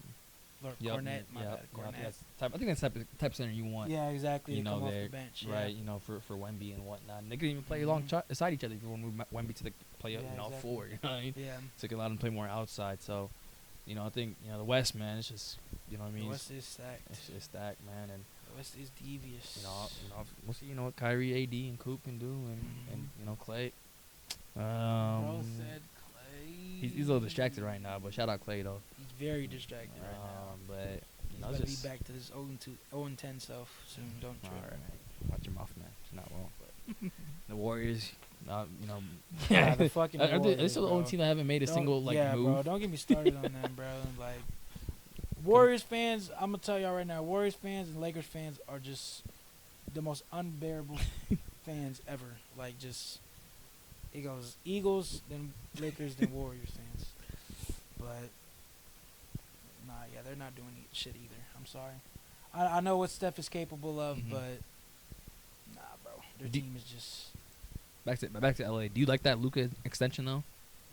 Yep, Cornette. My bad. Cornette. I think that's the type of center you want. Yeah, exactly. You to know, come off they're the bench. right. Yeah. For Wemby and whatnot. And they could even play Mhm. beside each other if you want to move Wemby to the play Yeah, exactly. forward. You know what I mean? Yeah. So it could allow them to play more outside. So I think the West, man. It's just what I mean. The West is stacked. It's just stacked, man, and The West is devious. we'll see. What Kyrie, AD, and Coop can do, and Clay. Bro said Clay. He's a little distracted right now, but shout out Clay though. He's very distracted right now. But He's gonna be back to his 0-10 self soon. Don't trip. All right, watch your mouth, man. It's not wrong, but the Warriors, Yeah, the fucking are Warriors, they still the bro. only team that haven't made a single move. Bro, don't get me started on them, bro. Like Warriors fans, I'm gonna tell y'all right now, Warriors fans and Lakers fans are just the most unbearable fans ever. Like just it goes Eagles, then Lakers, then Warriors fans. But they're not doing shit either. I'm sorry. I know what Steph is capable of, but nah, bro. Their team is just back to LA. Do you like that Luka extension though?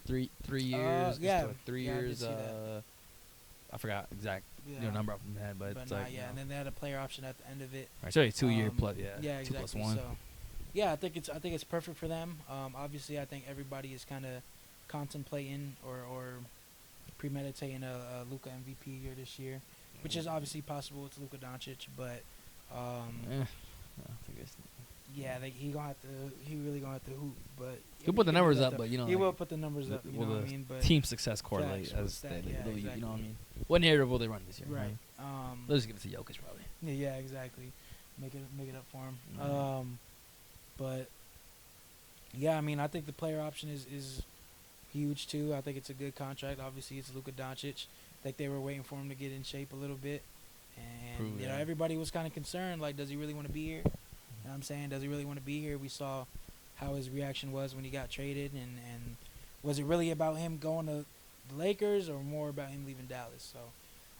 3 years. Yeah. 3 Yeah, I did years. see that. I forgot exact number off my head, but it's like and then they had a player option at the end of it. Right, so 2 year plus, Yeah, 2 exactly. + 1. So, yeah, I think it's perfect for them. Obviously, I think everybody is kind of contemplating or premeditating a Luka MVP year this year, which is obviously possible. It's Luka Doncic, but I think it's he really gonna have to hoop. But he'll put the numbers up, but he will put the numbers up. You know what I mean? But team success correlate facts, as they exactly. you know what I mean. What narrative will they run this year? Right. They'll just give it to Jokic probably. Yeah, exactly. Make it up for him. Mm-hmm. But yeah, I mean, I think the player option is huge too. I think it's a good contract. Obviously, it's Luka Doncic. I think they were waiting for him to get in shape a little bit, and everybody was kind of concerned. Like, does he really want to be here? You know what I'm saying? Does he really want to be here? We saw how his reaction was when he got traded, and was it really about him going to the Lakers or more about him leaving Dallas? So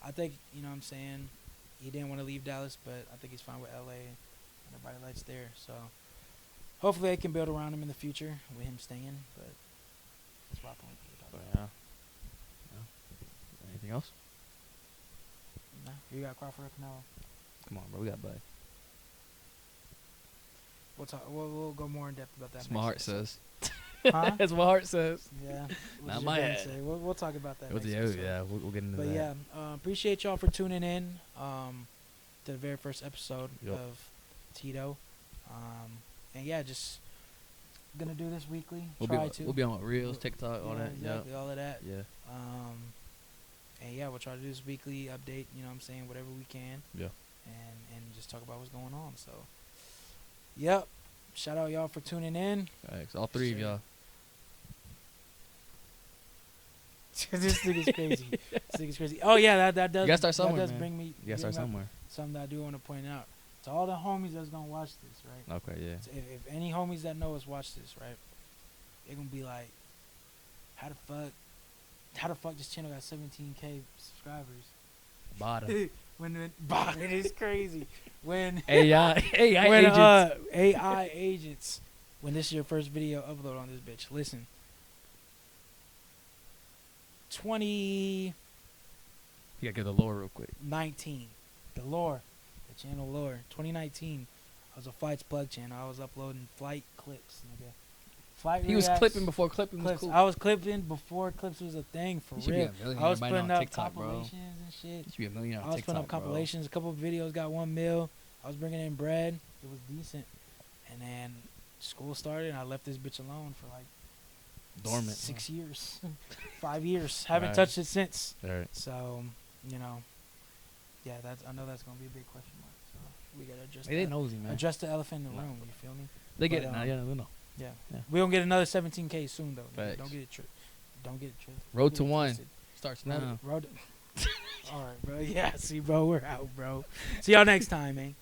I think, you know what I'm saying, he didn't want to leave Dallas, but I think he's fine with LA and everybody likes there. So hopefully they can build around him in the future with him staying, but that's what I Yeah. Anything else? No, you got Crawford or Canelo? Come on, bro. We got Bud. We'll talk. We'll go more in depth about that. That's what my heart says. Huh? That's what my heart says. Yeah. Not my head. We'll talk about that. We'll get into that. But yeah, appreciate y'all for tuning in to the very first episode of TETO. And yeah, just gonna do this weekly. We'll be on Reels, TikTok, all that. Exactly, all of that. Yeah. And yeah, we'll try to do this weekly update. You know what I'm saying? Whatever we can. Yeah. And just talk about what's going on. So. Yep. Shout out y'all for tuning in. Thanks. All 3 of y'all. This thing is crazy. Oh yeah, that does. You gotta start somewhere, that does man. bring me. You gotta start somewhere. Something that I do want to point out to all the homies that's gonna watch this, right? Okay, yeah. So if any homies that know us watch this, right? They're gonna be like, how the fuck this channel got 17K subscribers? Bottom. It is crazy. When AI agents. AI agents. When this is your first video upload on this bitch, listen. 2019, You gotta give the lore real quick. the channel lore. 2019, I was a Flights Plug channel. I was uploading flight clips, nigga. He was clipping before clipping was cool. I was clipping before clips was a thing, for real. I was putting up TikTok, compilations and shit. You should be a millionaire on I was TikTok, putting up compilations. A couple of videos got 1 mil. I was bringing in bread. It was decent. And then school started, and I left this bitch alone for like dormant 6 years, 5 years. Haven't touched it since. Right. So, you know, yeah, I know that's gonna be a big question mark. So we gotta address. They nosy, man. Address the elephant in the room. You feel me? They get it now. Yeah, they know. Yeah. We gonna get another 17K soon though. Facts. Don't get it tricked. Road to 1 starts now. All right, bro. Yeah, see, bro, we're out, bro. See y'all next time, man.